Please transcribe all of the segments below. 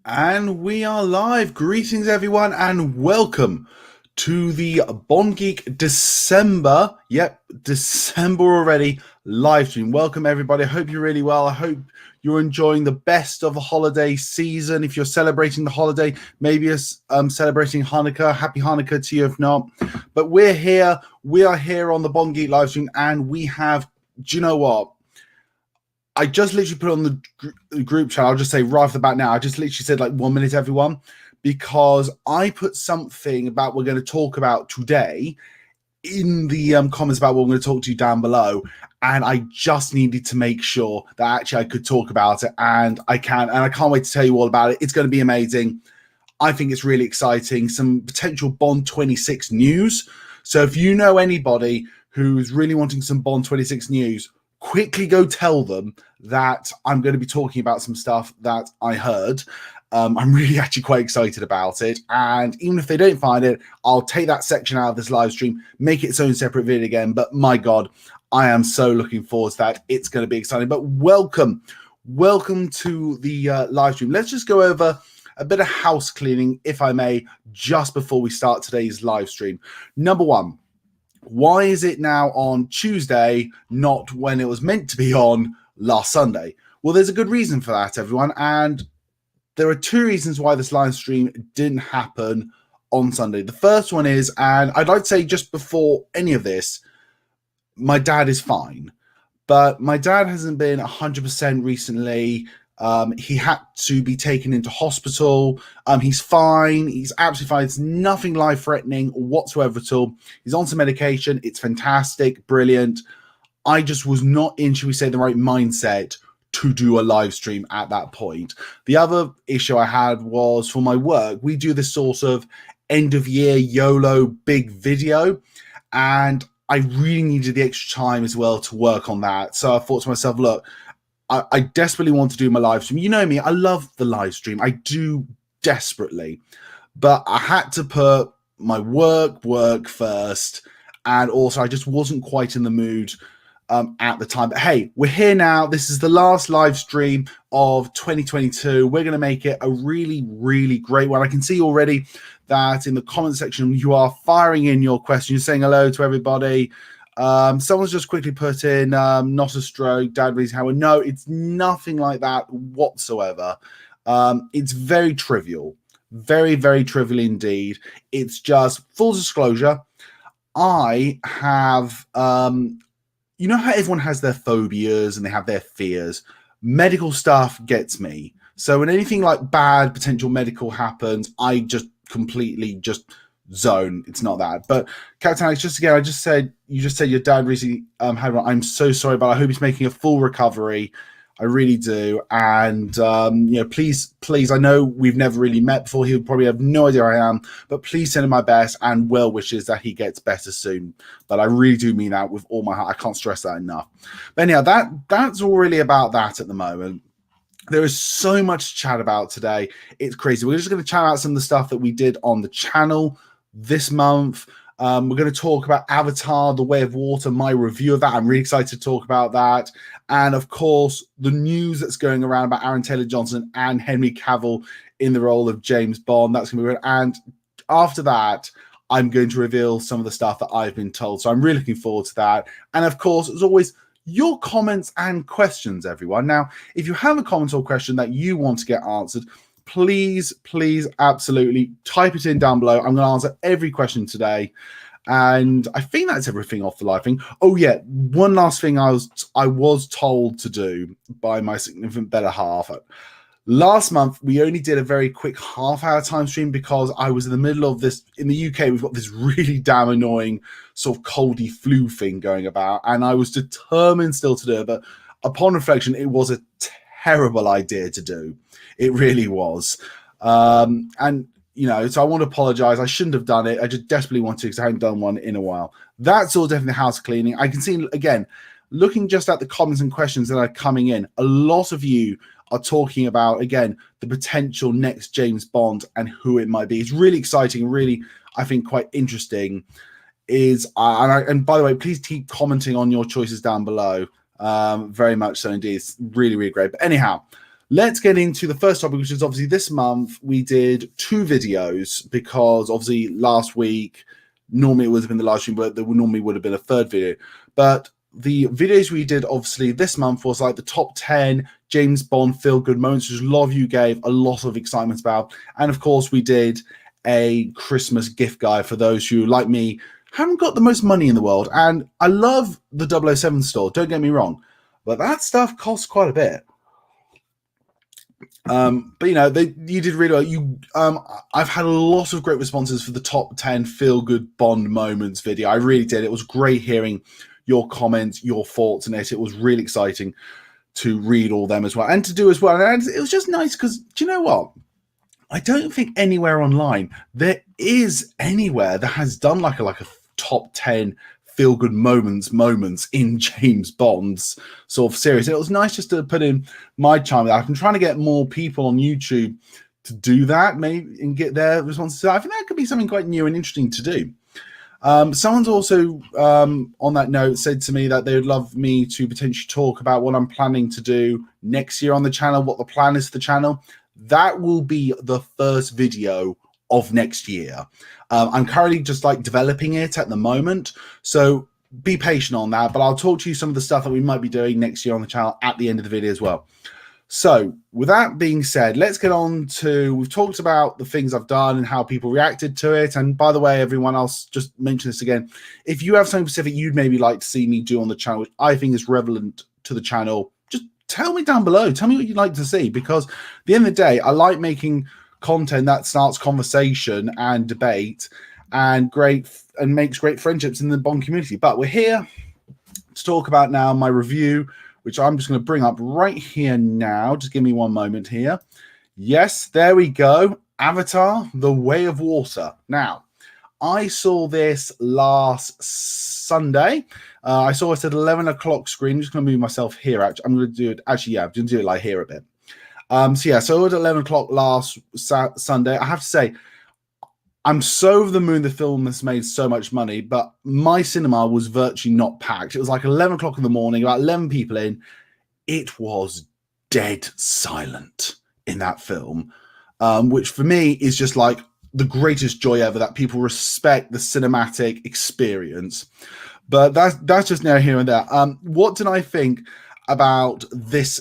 And we are live. Greetings, everyone, and welcome to the Bond Geek December. Yep, December already live stream. Welcome, everybody. I hope you're really well. I hope you're enjoying the best of the holiday season. If you're celebrating the holiday, maybe you're celebrating Hanukkah. Happy Hanukkah to you if not. But we're here. We are here on the Bond Geek live stream, and we have, do you know what? I just literally put on the group chat. I'll just say right off the bat now. I just literally said like 1 minute, everyone, because I put something about we're going to talk about today in the comments about what we're going to talk to you down below. And I just needed to make sure that actually I could talk about it, and I can. And I can't wait to tell you all about it. It's going to be amazing. I think it's really exciting. Some potential Bond 26 news. So if you know anybody who's really wanting some Bond 26 news, quickly go tell them that I'm going to be talking about some stuff that I heard. I'm really actually quite excited about it. And even if they don't find it, I'll take that section out of this live stream, make it its own separate video again. But my God, I am so looking forward to that. It's going to be exciting. But welcome to the live stream. Let's just go over a bit of house cleaning, if I may, just before we start today's live stream. Number one, why is it now on Tuesday, not when it was meant to be on last Sunday? Well, there's a good reason for that, everyone. And there are two reasons why this live stream didn't happen on Sunday. The first one is, and I'd like to say just before any of this, my dad is fine. But my dad hasn't been 100% recently. He had to be taken into hospital. He's fine. He's absolutely fine. It's nothing life-threatening whatsoever at all. He's on some medication. It's fantastic, brilliant. I just was not in, should we say, the right mindset to do a live stream at that point. The other issue I had was for my work. We do this sort of end-of-year YOLO big video, and I really needed the extra time as well to work on that. So I thought to myself, look, I desperately want to do my live stream. You know me, I love the live stream. I do desperately. But I had to put my work first. And also, I just wasn't quite in the mood at the time. But hey, we're here now. This is the last live stream of 2022. We're going to make it a really, really great one. I can see already that in the comment section, you are firing in your questions, saying hello to everybody. Someone's just quickly put in not a stroke, dad reads how. No, it's nothing like that whatsoever. It's very trivial, very, very trivial indeed. It's just full disclosure. I have, you know how everyone has their phobias and they have their fears. Medical stuff gets me. So when anything like bad potential medical happens, I just completely just zone. It's not that. But Captain Alex, just again, you just said your dad recently had one. I'm so sorry, but I hope he's making a full recovery. I really do. And you know, please, I know we've never really met before. He'll probably have no idea who I am, but please send him my best and well wishes that he gets better soon. But I really do mean that with all my heart. I can't stress that enough. But anyhow, that's all really about that at the moment. There is so much to chat about today. It's crazy. We're just going to chat about some of the stuff that we did on the channel this month. We're going to talk about Avatar, The Way of Water, my review of that. I'm really excited to talk about that. And of course, the news that's going around about Aaron Taylor-Johnson and Henry Cavill in the role of James Bond. That's going to be good. And after that, I'm going to reveal some of the stuff that I've been told. So I'm really looking forward to that. And of course, as always, your comments and questions, everyone. Now, if you have a comment or question that you want to get answered, please, absolutely type it in down below. I'm going to answer every question today. And I think that's everything off the live thing. Oh, yeah. One last thing I was told to do by my significant better half. Last month, we only did a very quick half-hour time stream because I was in the middle of this. In the UK, we've got this really damn annoying sort of coldy flu thing going about. And I was determined still to do it. But upon reflection, it was a terrible idea to do. It really was. And, you know, so I want to apologize. I shouldn't have done it. I just desperately want to because I haven't done one in a while. That's all definitely house cleaning. I can see, again, looking just at the comments and questions that are coming in, a lot of you are talking about, again, the potential next James Bond and who it might be. It's really exciting, really, I think, quite interesting. And by the way, please keep commenting on your choices down below. Very much so indeed. It's really, really great. But anyhow, let's get into the first topic, which is obviously this month we did 2 videos because obviously last week, normally it would have been the live stream, but there normally would have been a third video. But the videos we did obviously this month was like the top 10 James Bond feel-good moments, which a lot of you gave a lot of excitement about. And of course, we did a Christmas gift guide for those who, like me, haven't got the most money in the world. And I love the 007 store, don't get me wrong, but that stuff costs quite a bit. But you know, you did really well. I've had a lot of great responses for the top 10 feel-good Bond moments video. I really did. It was great hearing your comments, your thoughts on it. It was really exciting to read all them as well and to do as well. And it was just nice because, do you know what? I don't think anywhere online there is anywhere that has done like a top 10 feel-good moments in James Bond's sort of series. It was nice just to put in my chime. I'm trying to get more people on YouTube to do that, maybe, and get their responses. I think that could be something quite new and interesting to do. Someone's also, on that note, said to me that they would love me to potentially talk about what I'm planning to do next year on the channel, what the plan is for the channel. That will be the first video of next year. I'm currently just like developing it at the moment, so be patient on that, but I'll talk to you some of the stuff that we might be doing next year on the channel at the end of the video as well. So with that being said, let's get on to, we've talked about the things I've done and how people reacted to it. And by the way, everyone else, just mention this again, if you have something specific you'd maybe like to see me do on the channel, which I think is relevant to the channel, just tell me down below. Tell me what you'd like to see, because at the end of the day, I like making content that starts conversation and debate and makes great friendships in the Bond community. But we're here to talk about now my review, which I'm just going to bring up right here now. Just give me one moment here. Yes, there we go. Avatar, The Way of Water. Now, I saw this last Sunday. I saw it at 11 o'clock screen. I'm just going to move myself here. Actually, I'm going to do it. Actually, yeah, I'm going to do it like here a bit. So yeah, so it was at 11 o'clock last Sunday. I have to say, I'm so over the moon the film has made so much money, but my cinema was virtually not packed. It was like 11 o'clock in the morning, about 11 people in. It was dead silent in that film, which for me is just like the greatest joy ever, that people respect the cinematic experience. But that's just now here and there. What did I think about this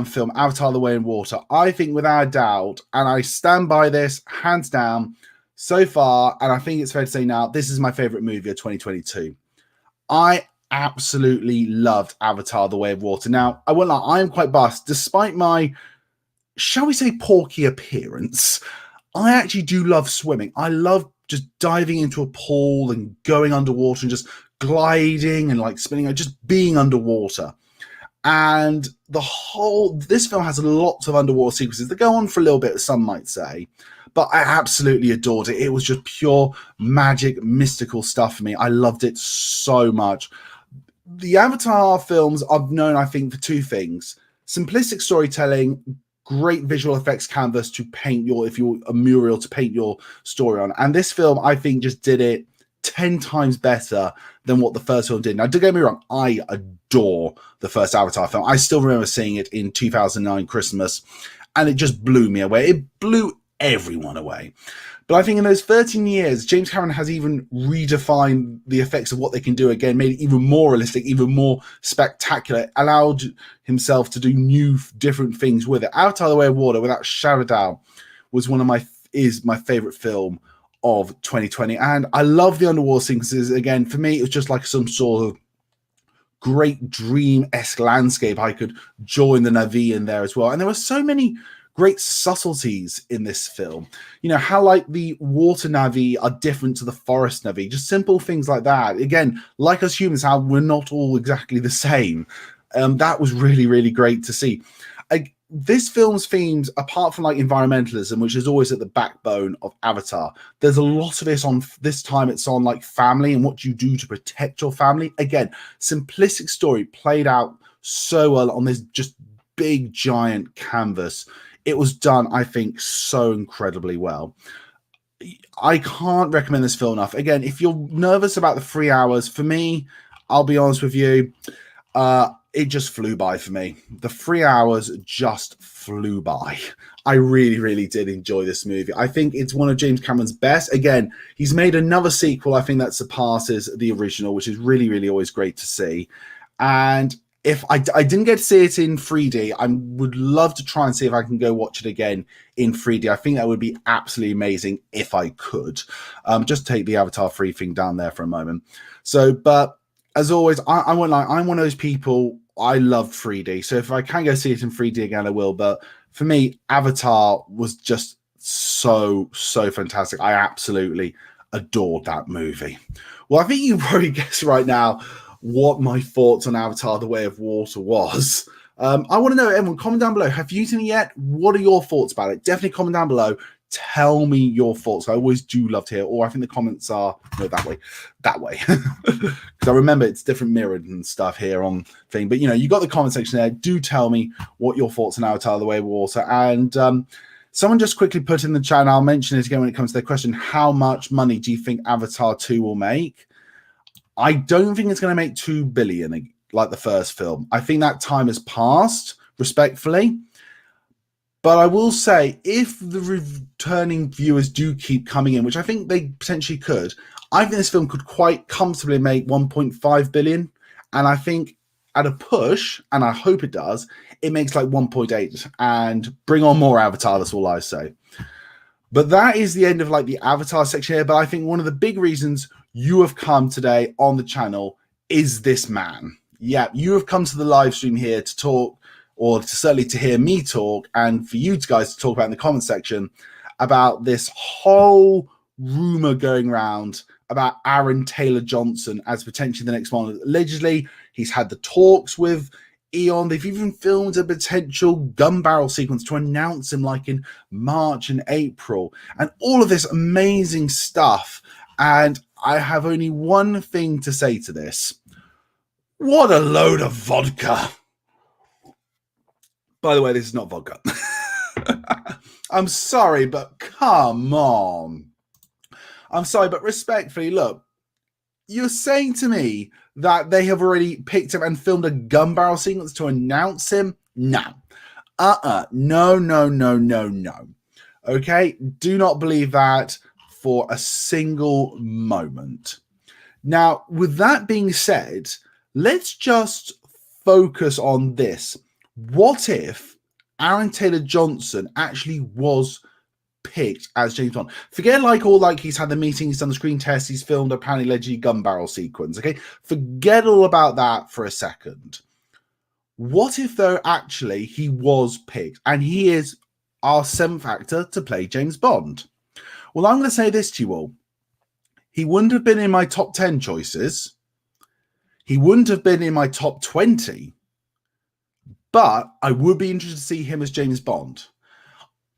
film, Avatar: The Way of Water? I think without a doubt, and I stand by this hands down, so far, and I think it's fair to say now, this is my favorite movie of 2022. I absolutely loved Avatar: The Way of Water. Now, I won't lie, I am quite biased. Despite my, shall we say, porky appearance, I actually do love swimming. I love just diving into a pool and going underwater and just gliding and like spinning, just being underwater. And this film has lots of underwater sequences that go on for a little bit, some might say. But I absolutely adored it. It was just pure magic, mystical stuff for me. I loved it so much. The Avatar films I've known, I think, for 2 things. Simplistic storytelling, great visual effects canvas to paint if you're a mural, to paint your story on. And this film, I think, just did it 10 times better than what the first film did. Now, don't get me wrong, I adore the first Avatar film. I still remember seeing it in 2009 Christmas, and it just blew me away. It blew everyone away. But I think in those 13 years, James Cameron has even redefined the effects of what they can do again, made it even more realistic, even more spectacular, allowed himself to do new, different things with it. Avatar: The Way of Water, without shadow of a doubt, was is my favorite film of 2020. And I love the underwater sequences. Again, for me, it was just like some sort of great dream-esque landscape. I could join the Na'vi in there as well. And there were so many great subtleties in this film. You know, how like the water Na'vi are different to the forest Na'vi. Just simple things like that. Again, like us humans, how we're not all exactly the same. That was really, really great to see. This film's themes, apart from like environmentalism, which is always at the backbone of Avatar, there's a lot of it on this time. It's on like family and what you do to protect your family. Again, simplistic story played out so well on this just big giant canvas. It was done, I think, so incredibly well. I can't recommend this film enough. Again, if you're nervous about the 3 hours, for me, I'll be honest with you, it just flew by for me. The 3 hours just flew by. I really, really did enjoy this movie. I think it's one of James Cameron's best. Again, he's made another sequel, I think, that surpasses the original, which is really, really always great to see. And if I didn't get to see it in 3D, I would love to try and see if I can go watch it again in 3D. I think that would be absolutely amazing if I could. Just take the Avatar 3 thing down there for a moment. So, but as always, I won't lie, I'm one of those people, I love 3D. So if I can go see it in 3D again, I will. But for me, Avatar was just so fantastic. I absolutely adored that movie. Well, I think you probably guessed right now what my thoughts on Avatar: The Way of Water was. I want to know, everyone, comment down below. Have you seen it yet? What are your thoughts about it? Definitely comment down below. Tell me your thoughts. I always do love to hear. Or I think the comments are that way, because I remember it's different mirrored and stuff here on thing. But you got the comment section there. Do tell me what your thoughts on Avatar: The Way of Water. And someone just quickly put in the chat, and I'll mention it again when it comes to their question. How much money do you think Avatar 2 will make? I don't think it's going to make 2 billion like the first film. I think that time has passed, respectfully. But I will say, if the returning viewers do keep coming in, which I think they potentially could, I think this film could quite comfortably make 1.5 billion. And I think at a push, and I hope it does, it makes like 1.8. And bring on more Avatar, that's all I say. But that is the end of like the Avatar section here. But I think one of the big reasons you have come today on the channel is this man. Yeah, you have come to the live stream here to talk, or certainly to hear me talk, and for you guys to talk about in the comment section about this whole rumor going around about Aaron Taylor-Johnson as potentially the next Bond. Allegedly, he's had the talks with Eon. They've even filmed a potential gun barrel sequence to announce him like in March and April, and all of this amazing stuff. And I have only one thing to say to this. What a load of vodka. By the way, this is not vodka. I'm sorry, but come on. I'm sorry, but respectfully, look, you're saying to me that they have already picked him and filmed a gun barrel sequence to announce him? No. No. Okay? Do not believe that for a single moment. Now, with that being said, let's just focus on this. What if Aaron Taylor-Johnson actually was picked as James Bond? Forget he's had the meeting, he's done the screen test, he's filmed apparently allegedly gun barrel sequence, okay? Forget all about that for a second. What if, though, actually he was picked and he is our 7th actor to play James Bond? Well, I'm going to say this to you all. He wouldn't have been in my top 10 choices. He wouldn't have been in my top 20. But I would be interested to see him as James Bond.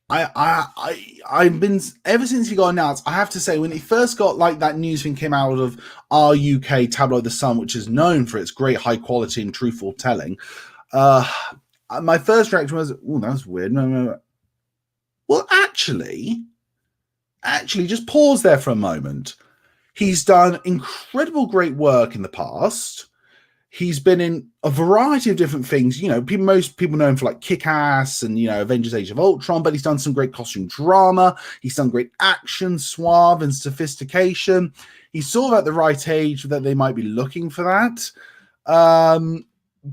I've been, ever since he got announced, I have to say, when he first got that news thing came out of our UK tabloid The Sun, which is known for its great high quality and truthful telling, my first reaction was, oh, that's weird. No. Well, actually, just pause there for a moment. He's done incredible great work in the past. He's been in a variety of different things. Most people know him for Kick-Ass and, Avengers Age of Ultron, but he's done some great costume drama. He's done great action, suave, and sophistication. He's sort of at the right age that they might be looking for that.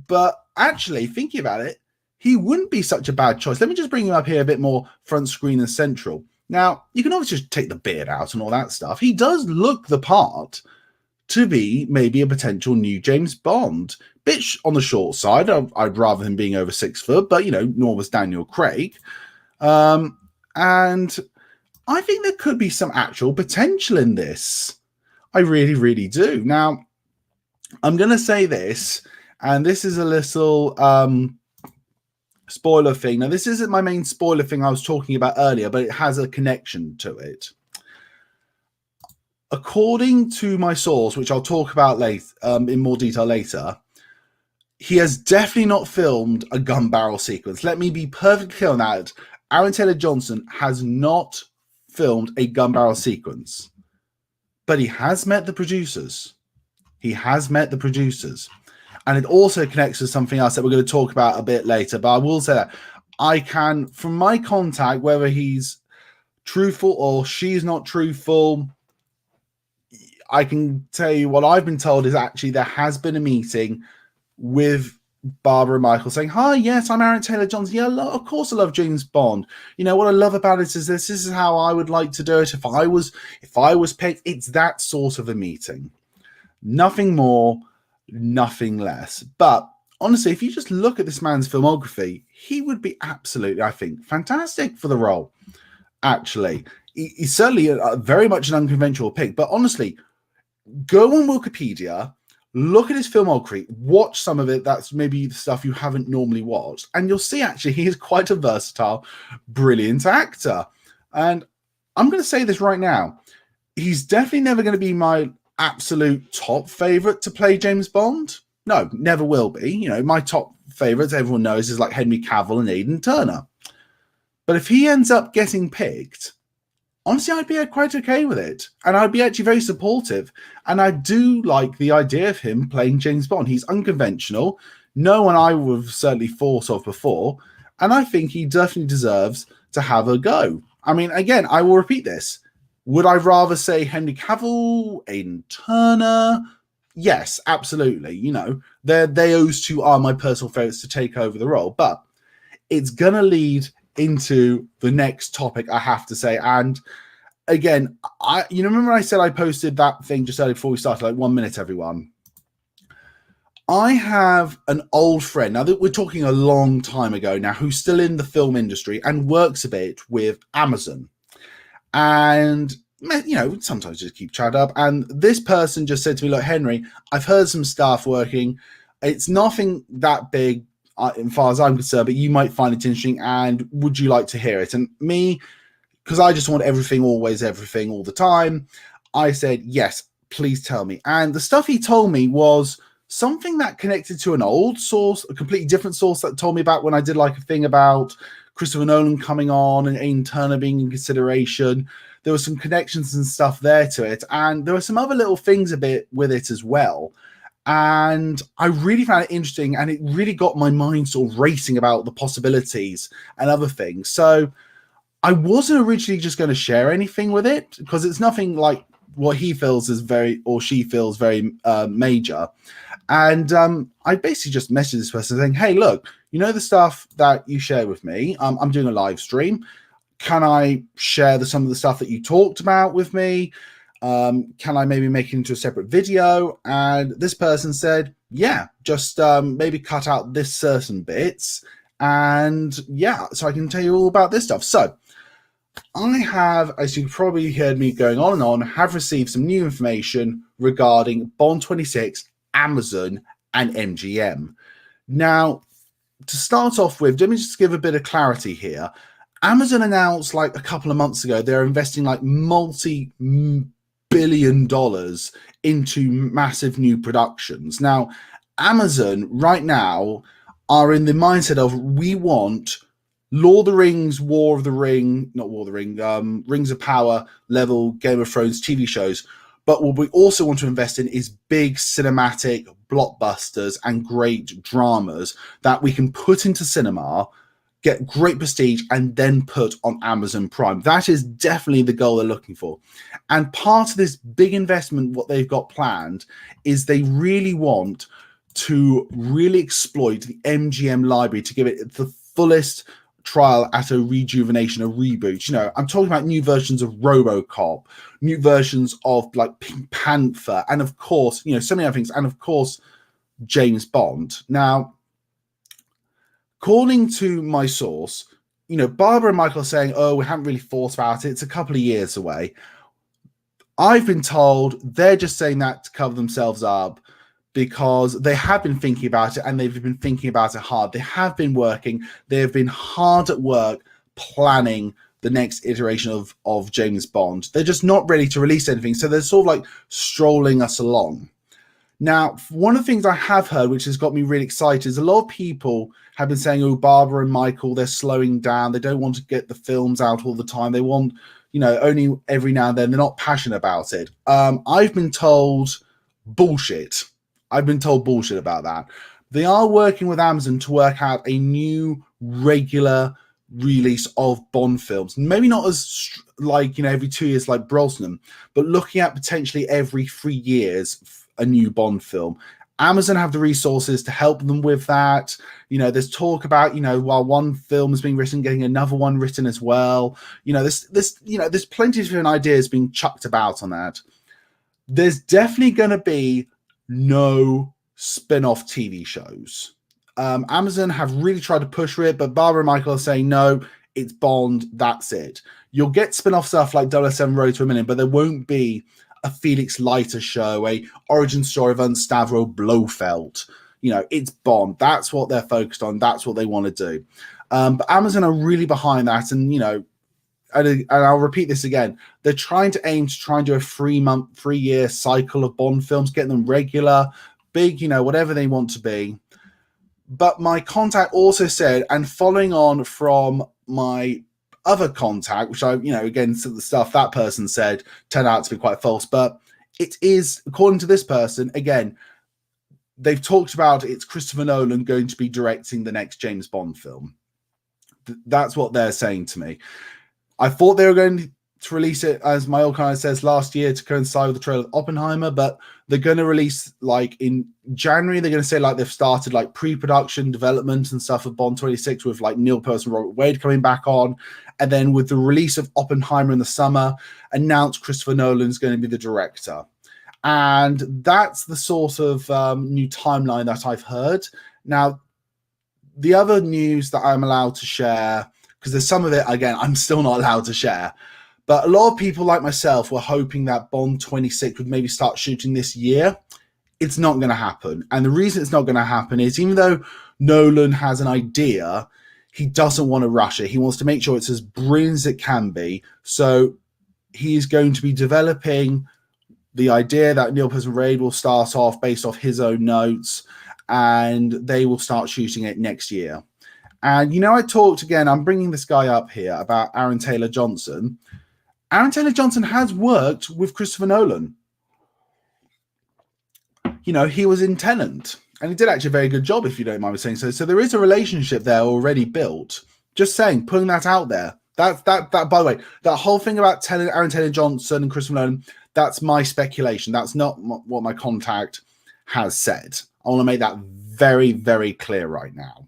But actually, thinking about it, he wouldn't be such a bad choice. Let me just bring him up here a bit more front screen and central. Now, you can obviously just take the beard out and all that stuff. He does look the part to be maybe a potential new James Bond. Bit on the short side. I'd rather him being over 6 foot, but, nor was Daniel Craig. And I think there could be some actual potential in this. I really, really do. Now, I'm going to say this, and this is a little spoiler thing. Now, this isn't my main spoiler thing I was talking about earlier, but it has a connection to it. According to my source, which I'll talk about later, in more detail later, he has definitely not filmed a gun barrel sequence. Let me be perfectly clear on that. Aaron Taylor-Johnson has not filmed a gun barrel sequence, but he has met the producers. And it also connects to something else that we're going to talk about a bit later. But I will say that I can, from my contact, whether he's truthful or she's not truthful, I can tell you what I've been told is actually there has been a meeting with Barbara and Michael saying, "Hi, yes, I'm Aaron Taylor Johnson. Yeah, of course I love James Bond. You know what I love about it is this is how I would like to do it if I was picked." It's that sort of a meeting. Nothing more, nothing less. But honestly, if you just look at this man's filmography, he would be absolutely, I think, fantastic for the role. Actually, he's certainly very much an unconventional pick. But honestly, go on Wikipedia, look at his filmography, watch some of it. That's maybe the stuff you haven't normally watched, and you'll see actually he is quite a versatile, brilliant actor. And I'm going to say this right now. He's definitely never going to be my absolute top favorite to play James Bond. No, never will be. You know, my top favorites, everyone knows, is like Henry Cavill and Aidan Turner. But if he ends up getting picked, honestly, I'd be quite okay with it. And I'd be actually very supportive. And I do like the idea of him playing James Bond. He's unconventional. No one I would have certainly thought of before. And I think he definitely deserves to have a go. I mean, again, I will repeat this. Would I rather say Henry Cavill, Aidan Turner? Yes, absolutely. You know, those two are my personal favorites to take over the role. But it's going to lead into the next topic, I have to say. And again, remember I said I posted that thing just earlier before we started, like 1 minute, everyone. I have an old friend, now that we're talking a long time ago now, who's still in the film industry and works a bit with Amazon. And, you know, sometimes just keep chat up. And this person just said to me, "Look, Henry, I've heard some stuff working. It's nothing that big as far as I'm concerned, but you might find it interesting. And would you like to hear it?" And me, because I just want everything, always everything, all the time, I said, "Yes, please tell me." And the stuff he told me was something that connected to an old source, a completely different source that told me about when I did like a thing about Christopher Nolan coming on and Aidan Turner being in consideration. There were some connections and stuff there to it. And there were some other little things a bit with it as well. And I really found it interesting, and it really got my mind sort of racing about the possibilities and other things. So I wasn't originally just going to share anything with it because it's nothing like what he feels is very, or she feels very major. And I basically just messaged this person saying, "Hey, look, you know the stuff that you share with me? I'm doing a live stream. Can I share some of the stuff that you talked about with me? Can I maybe make it into a separate video?" And this person said, "Yeah, just maybe cut out this certain bits. And yeah, so I can tell you all about this stuff." So I have, as you probably heard me going on, have received some new information regarding Bond 26, Amazon, and MGM. Now, to start off with, let me just give a bit of clarity here. Amazon announced like a couple of months ago they're investing like multi-billion dollars into massive new productions. Now, Amazon right now are in the mindset of, we want Lord of the Rings, Rings of Power level Game of Thrones TV shows. But what we also want to invest in is big cinematic blockbusters and great dramas that we can put into cinema, get great prestige, and then put on Amazon Prime. That is definitely the goal they're looking for. And part of this big investment, what they've got planned, is they really want to really exploit the MGM library to give it the fullest trial at a rejuvenation, a reboot. You know, I'm talking about new versions of RoboCop, new versions of like Pink Panther, and of course, you know, so many other things, and of course, James Bond. Now, according to my source, you know, Barbara and Michael are saying, "Oh, we haven't really thought about it. It's a couple of years away." I've been told they're just saying that to cover themselves up, because they have been thinking about it, and they've been thinking about it hard. They have been working. They have been hard at work planning the next iteration of James Bond. They're just not ready to release anything. So they're sort of like strolling us along. Now, one of the things I have heard, which has got me really excited, is a lot of people have been saying, "Oh, Barbara and Michael, they're slowing down. They don't want to get the films out all the time. They want, you know, only every now and then. They're not passionate about it." I've been told bullshit. I've been told bullshit about that. They are working with Amazon to work out a new regular release of Bond films. Maybe not as like, every 2 years like Brosnan, but looking at potentially every 3 years a new Bond film. Amazon have the resources to help them with that. There's talk about, while one film is being written, getting another one written as well. There's plenty of different ideas being chucked about on that. There's definitely going to be no spin-off TV shows. Amazon have really tried to push for it, but Barbara and Michael are saying, no, it's Bond, that's it. You'll get spin-off stuff like 007 Road to a Million, but there won't be a Felix Leiter show, a origin story of Stavro Blofeld. It's Bond. That's what they're focused on. That's what they want to do. But Amazon are really behind that, and and I'll repeat this again. They're trying to do a 3-year cycle of Bond films, getting them regular, big, whatever they want to be. But my contact also said, and following on from my other contact, which I, again, so the stuff that person said turned out to be quite false, but it is, according to this person, again, they've talked about it's Christopher Nolan going to be directing the next James Bond film. That's what they're saying to me. I thought they were going to release it, as my old kind says, last year to coincide with the trailer of Oppenheimer, but they're going to release like in January. They're going to say like they've started like pre-production development and stuff of Bond 26 with like Neil Pearson and Robert Wade coming back on, and then with the release of Oppenheimer in the summer, announced Christopher Nolan's going to be the director. And that's the sort of new timeline that I've heard. Now, the other news that I'm allowed to share, because there's some of it, again, I'm still not allowed to share, but a lot of people like myself were hoping that Bond 26 would maybe start shooting this year. It's not going to happen. And the reason it's not going to happen is, even though Nolan has an idea, he doesn't want to rush it. He wants to make sure it's as brilliant as it can be. So he's going to be developing the idea that Neil Pearson Raid will start off based off his own notes, and they will start shooting it next year. And, I talked again, I'm bringing this guy up here about Aaron Taylor Johnson. Aaron Taylor Johnson has worked with Christopher Nolan. He was in Tenet, and he did actually a very good job, if you don't mind me saying so. So there is a relationship there already built. Just saying, putting that out there. That by the way, that whole thing about Aaron Taylor Johnson and Christopher Nolan, that's my speculation. That's not what my contact has said. I want to make that very, very clear right now.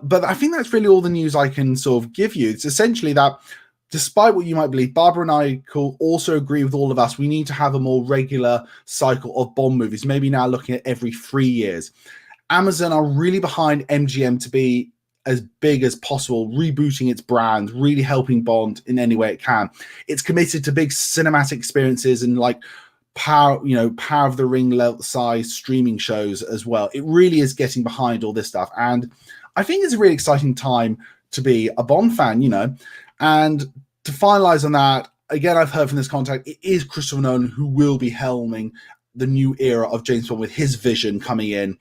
But I think that's really all the news I can sort of give you. It's essentially that, despite what you might believe, Barbara and I also agree with all of us. We need to have a more regular cycle of Bond movies, maybe now looking at every 3 years. Amazon are really behind MGM to be as big as possible, rebooting its brand, really helping Bond in any way it can. It's committed to big cinematic experiences and like Power of the Ring level size streaming shows as well. It really is getting behind all this stuff. And I think it's a really exciting time to be a Bond fan, And to finalize on that, again, I've heard from this contact, it is Christopher Nolan who will be helming the new era of James Bond with his vision coming in.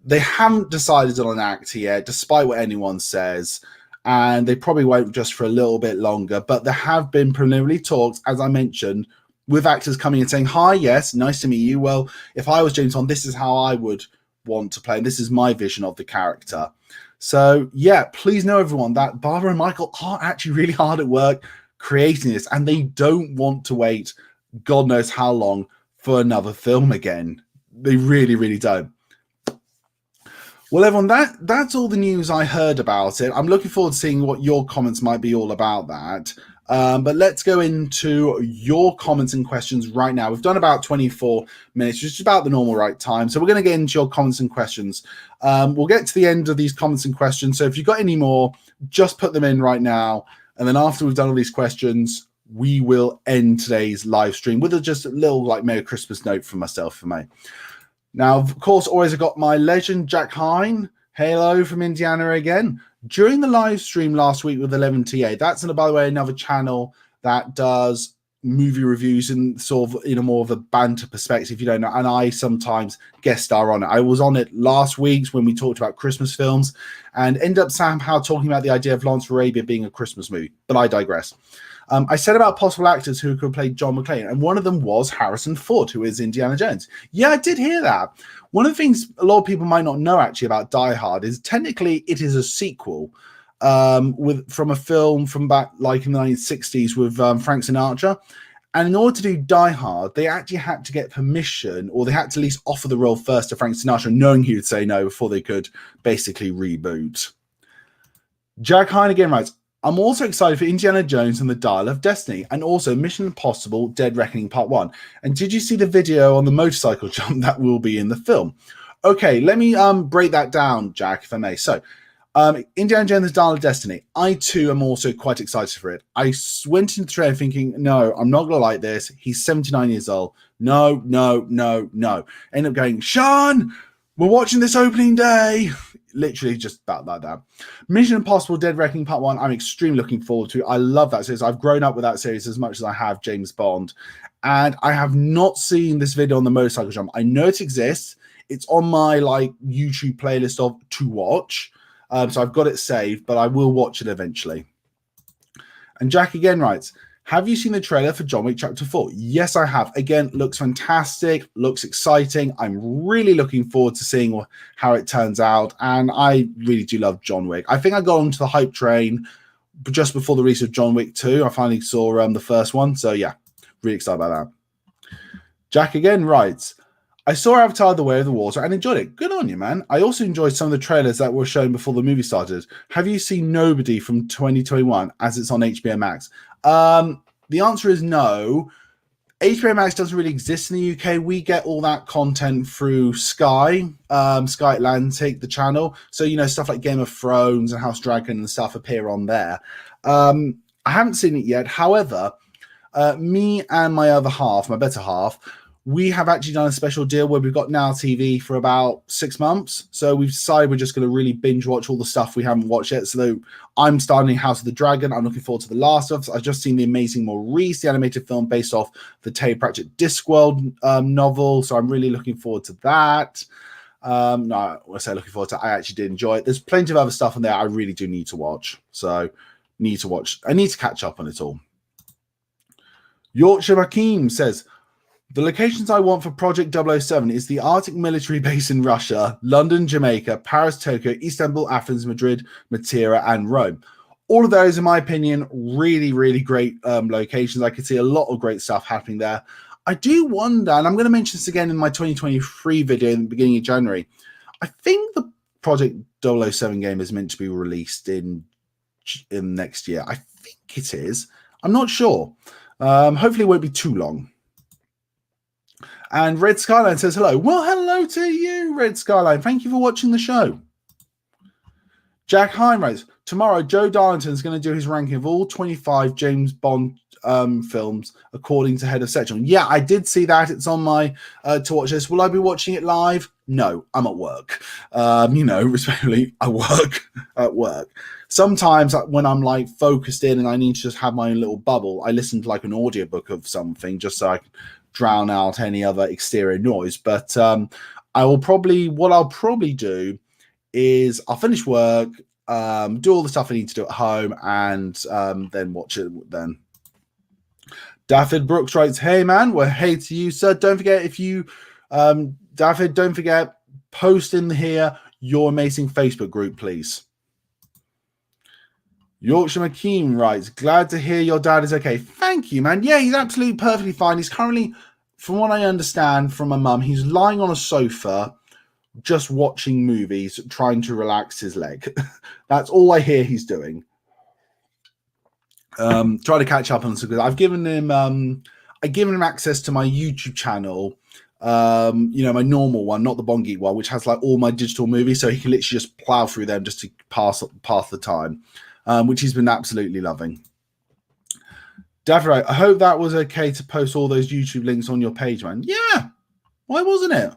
They haven't decided on an actor yet, despite what anyone says, and they probably won't just for a little bit longer. But there have been preliminary talks, as I mentioned, with actors coming and saying, hi, yes, nice to meet you. Well, if I was James Bond, this is how I would want to play, and this is my vision of the character. So, yeah, please know, everyone, that Barbara and Michael are actually really hard at work creating this, and they don't want to wait God knows how long for another film again. They really, really don't. Well, everyone, that's all the news I heard about it. I'm looking forward to seeing what your comments might be all about that. But let's go into your comments and questions right now. We've done about 24 minutes, which is about the normal right time. So we're going to get into your comments and questions. We'll get to the end of these comments and questions. So if you've got any more, just put them in right now. And then after we've done all these questions, we will end today's live stream with just a little like Merry Christmas note from myself for me. Now, of course, always got my legend, Jack Hine. Hello from Indiana again. During the live stream last week with 11TA, that's, by the way, another channel that does movie reviews and sort of in a more of a banter perspective, you don't know, and I sometimes guest star on it. I was on it last week when we talked about Christmas films and ended up somehow talking about the idea of Lawrence of Arabia being a Christmas movie, but I digress. I said about possible actors who could play John McClane, and one of them was Harrison Ford, who is Indiana Jones. Yeah, I did hear that. One of the things a lot of people might not know actually about Die Hard is technically it is a sequel from a film from back like in the 1960s with Frank Sinatra. And in order to do Die Hard, they actually had to get permission, or they had to at least offer the role first to Frank Sinatra, knowing he would say no before they could basically reboot. Jack Hine again writes, I'm also excited for Indiana Jones and the Dial of Destiny, and also Mission Impossible Dead Reckoning Part 1. And did you see the video on the motorcycle jump that will be in the film? Okay, let me break that down, Jack, if I may. So, Indiana Jones and the Dial of Destiny. I, too, am also quite excited for it. I went into the trailer thinking, no, I'm not going to like this. He's 79 years old. No. End up going, Sean, we're watching this opening day. Literally just about like that. Mission Impossible Dead Reckoning Part 1, I'm extremely looking forward to. I love that series. I've grown up with that series as much as I have James Bond. And I have not seen this video on the motorcycle jump. I know it exists. It's on my like YouTube playlist of to watch. So I've got it saved, but I will watch it eventually. And Jack again writes, have you seen the trailer for John Wick Chapter 4? Yes, I have. Again, looks fantastic, looks exciting. I'm really looking forward to seeing how it turns out. And I really do love John Wick. I think I got onto the hype train just before the release of John Wick 2. I finally saw the first one. So yeah, really excited about that. Jack again writes, I saw Avatar The Way of the Water and enjoyed it. Good on you, man. I also enjoyed some of the trailers that were shown before the movie started. Have you seen Nobody from 2021 as it's on HBO Max? The answer is no. HBO Max doesn't really exist in the UK. We get all that content through Sky, Sky Atlantic, the channel. So, you know, stuff like Game of Thrones and House Dragon and stuff appear on there. I haven't seen it yet. However, me and my other half, my better half, we have actually done a special deal where we've got Now TV for about 6 months. So we've decided we're just going to really binge watch all the stuff we haven't watched yet. So I'm starting House of the Dragon. I'm looking forward to The Last of Us. I've just seen The Amazing Maurice, the animated film based off the Terry Pratchett Discworld novel. So I'm really looking forward to that. No, when I say looking forward to it, I actually did enjoy it. There's plenty of other stuff on there I really do need to watch. So need to watch. I need to catch up on it all. Yorkshire Hakeem says, the locations I want for Project 007 is the Arctic military base in Russia, London, Jamaica, Paris, Tokyo, Istanbul, Athens, Madrid, Matera, and Rome. All of those, in my opinion, really, really great locations. I could see a lot of great stuff happening there. I do wonder, and I'm going to mention this again in my 2023 video in the beginning of January, I think the Project 007 game is meant to be released in next year. I think it is. I'm not sure. Hopefully it won't be too long. And Red Skyline says hello. Well, hello to you, Red Skyline. Thank you for watching the show. Jack Hine writes, tomorrow Joe Darlington is going to do his ranking of all 25 James Bond films according to Head of Section. Yeah, I did see that. It's on my to watch list. Will I be watching it live? No, I'm at work. You know, respectfully, I work at work. Sometimes when I'm like focused in and I need to just have my own little bubble, I listen to like an audiobook of something just so I can drown out any other exterior noise. But what I'll probably do is I'll finish work, do all the stuff I need to do at home, and then watch it then. Daffyd Brooks writes, hey man, well, hey to you, sir. Don't forget if you Daffyd, don't forget, post in here your amazing Facebook group, please. Yorkshire McKean writes, glad to hear your dad is okay. Thank you, man. Yeah, he's absolutely perfectly fine. He's currently, from what I understand from my mum, he's lying on a sofa just watching movies, trying to relax his leg. That's all I hear he's doing. Trying to catch up on this because I've given him access to my YouTube channel, you know, my normal one, not the Bond Geek one, which has like all my digital movies, so he can literally just plow through them just to pass the time. Which he's been absolutely loving. Daffy, I hope that was okay to post all those YouTube links on your page, man. Yeah, why wasn't it?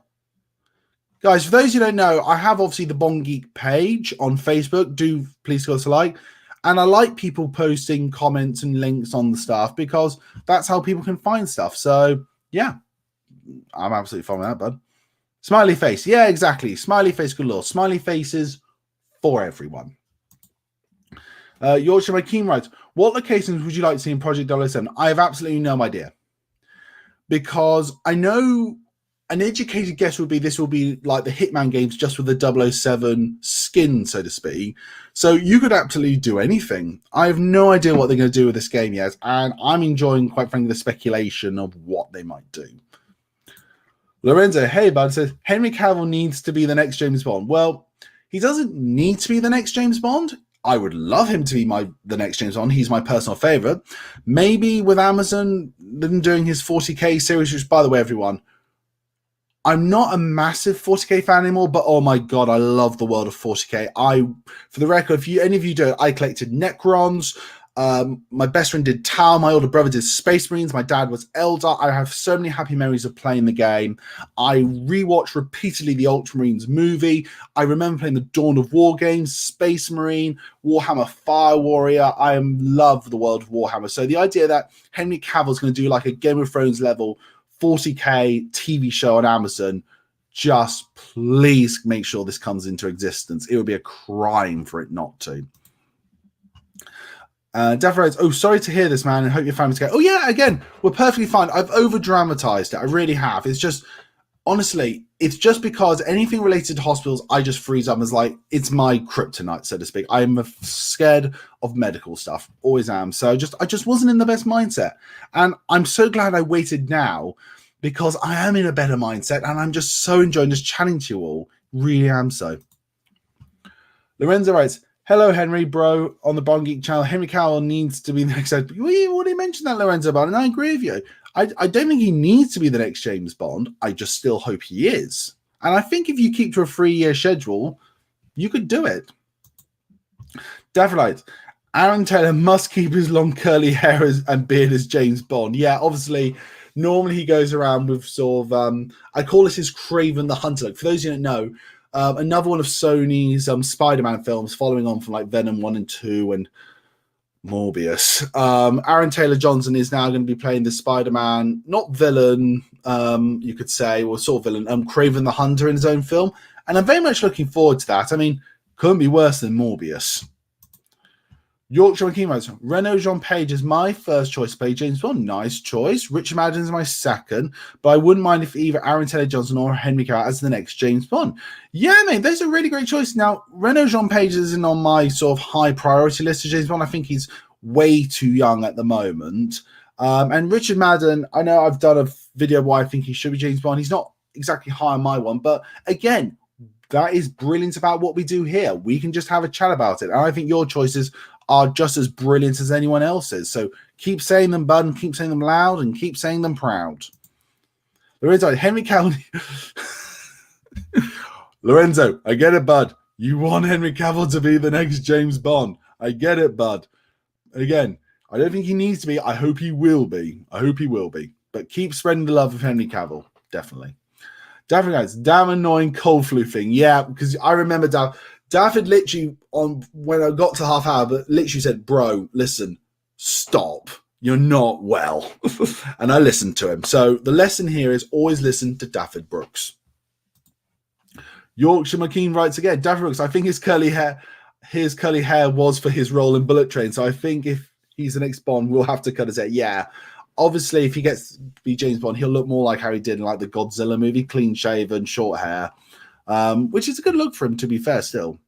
Guys, for those who don't know, I have obviously the Bond Geek page on Facebook. Do please give us a like. And I like people posting comments and links on the stuff because that's how people can find stuff. So, yeah, I'm absolutely fine with that, bud. Smiley face. Yeah, exactly. Smiley face galore. Smiley faces for everyone. Yorkshire My Keen writes, what locations would you like to see in Project 007? I have absolutely no idea. Because I know an educated guess would be this will be like the Hitman games just with the 007 skin, so to speak. So you could absolutely do anything. I have no idea what they're going to do with this game yet, and I'm enjoying, quite frankly, the speculation of what they might do. Lorenzo, hey bud, says Henry Cavill needs to be the next James Bond. Well, he doesn't need to be the next James Bond. I would love him to be the next James Bond. He's my personal favorite. Maybe with Amazon, them doing his 40K series, which, by the way, everyone, I'm not a massive 40K fan anymore, but oh my god, I love the world of 40K. For the record, if any of you do it, I collected Necrons. My best friend did Tau. My older brother did Space Marines. My dad was Eldar. I have so many happy memories of playing the game. I rewatched repeatedly the Ultramarines movie. I remember playing the Dawn of War games, Space Marine, Warhammer Fire Warrior. I love the world of Warhammer. So the idea that Henry Cavill's going to do like a Game of Thrones level 40K TV show on Amazon, just please make sure this comes into existence. It would be a crime for it not to. Daff writes, oh, sorry to hear this, man, and hope your family's okay. Oh, yeah, again, we're perfectly fine. I've over-dramatized it. I really have. It's just, honestly, it's just because anything related to hospitals, I just freeze up as like, it's my kryptonite, so to speak. I'm scared of medical stuff. Always am. So I just wasn't in the best mindset. And I'm so glad I waited now because I am in a better mindset and I'm just so enjoying just chatting to you all. Really am so. Lorenzo writes, hello, Henry, bro, on the Bond Geek channel. Henry Cavill needs to be the next... We already mentioned that, Lorenzo, about it, and I agree with you. I don't think he needs to be the next James Bond. I just still hope he is. And I think if you keep to a 3-year schedule, you could do it. Daphne, Aaron Taylor must keep his long curly hair and beard as James Bond. Yeah, obviously, normally he goes around with sort of... I call this his Craven the Hunter look. For those of you who don't know, another one of Sony's Spider-Man films, following on from like Venom 1 and 2 and Morbius. Aaron Taylor Johnson is now going to be playing the Spider-Man, not villain, you could say, or sort of villain, Craven the Hunter in his own film. And I'm very much looking forward to that. I mean, couldn't be worse than Morbius. Yorkshire Chemos, Renaud Jean Page is my first choice to play James Bond. Nice choice. Richard Madden is my second, but I wouldn't mind if either Aaron Taylor Johnson or Henry Cavill as the next James Bond. Yeah, mate, those are really great choices. Now, Renaud Jean Page isn't on my sort of high priority list of James Bond. I think he's way too young at the moment. And Richard Madden, I know I've done a video why I think he should be James Bond. He's not exactly high on my one, but again, that is brilliant about what we do here. We can just have a chat about it. And I think your choices are just as brilliant as anyone else's. So keep saying them, bud, and keep saying them loud, and keep saying them proud. Lorenzo, Henry Cavill. Lorenzo, I get it, bud. You want Henry Cavill to be the next James Bond. I get it, bud. Again, I don't think he needs to be. I hope he will be. I hope he will be. But keep spreading the love of Henry Cavill. Definitely. Daphne guys, damn annoying cold flu thing. Yeah, because I remember David literally, when I got to half hour, but literally said, bro, listen, stop. You're not well. And I listened to him. So the lesson here is always listen to David Brooks. Yorkshire McKean writes again, David Brooks, I think his curly hair was for his role in Bullet Train. So I think if he's the next Bond, we'll have to cut his hair. Yeah. Obviously, if he gets to be James Bond, he'll look more like how he did in like the Godzilla movie, clean shaven, short hair, which is a good look for him, to be fair, still.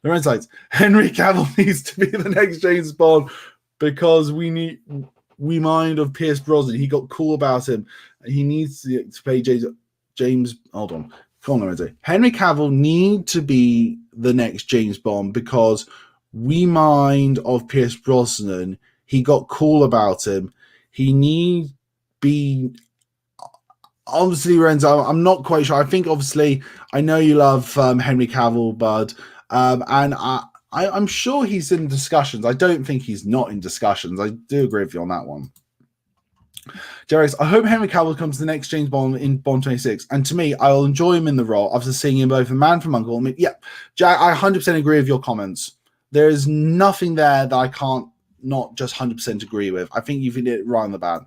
Lorenz writes, Henry Cavill needs to be the next James Bond because we mind of Pierce Brosnan. He got cool about him. He needs to play James. Hold on. Come on, Lorenzo. Henry Cavill need to be the next James Bond because we mind of Pierce Brosnan. He got cool about him. He need be... Obviously, Lorenzo, I'm not quite sure. I think, obviously, I know you love Henry Cavill, bud. And I'm sure he's in discussions. I don't think he's not in discussions. I do agree with you on that one. Jerry's, I hope Henry Cavill becomes the next James Bond in Bond 26. And to me, I'll enjoy him in the role after seeing him both in Man from U.N.C.L.E. I mean, yeah, Jack, I 100% agree with your comments. There is nothing there that I can't not just 100% agree with. I think you've hit it right on the bat.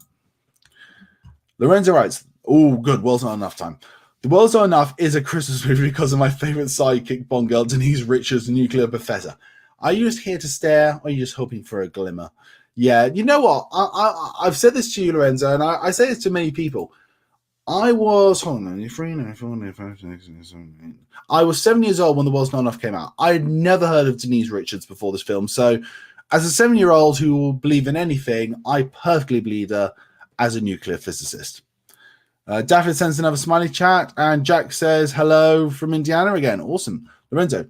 Lorenzo writes, oh, good. World's Not Enough time. The World's Not Enough is a Christmas movie because of my favorite sidekick Bond girl, Denise Richards, the nuclear professor. Are you just here to stare, or are you just hoping for a glimmer? Yeah, you know what? I've said this to you, Lorenzo, and I say this to many people. I was, hold on, 93, I was 7 years old when The World's Not Enough came out. I had never heard of Denise Richards before this film. So, as a 7-year-old who will believe in anything, I perfectly believe her as a nuclear physicist. Daffy sends another smiley chat, and Jack says hello from Indiana again. Awesome. Lorenzo,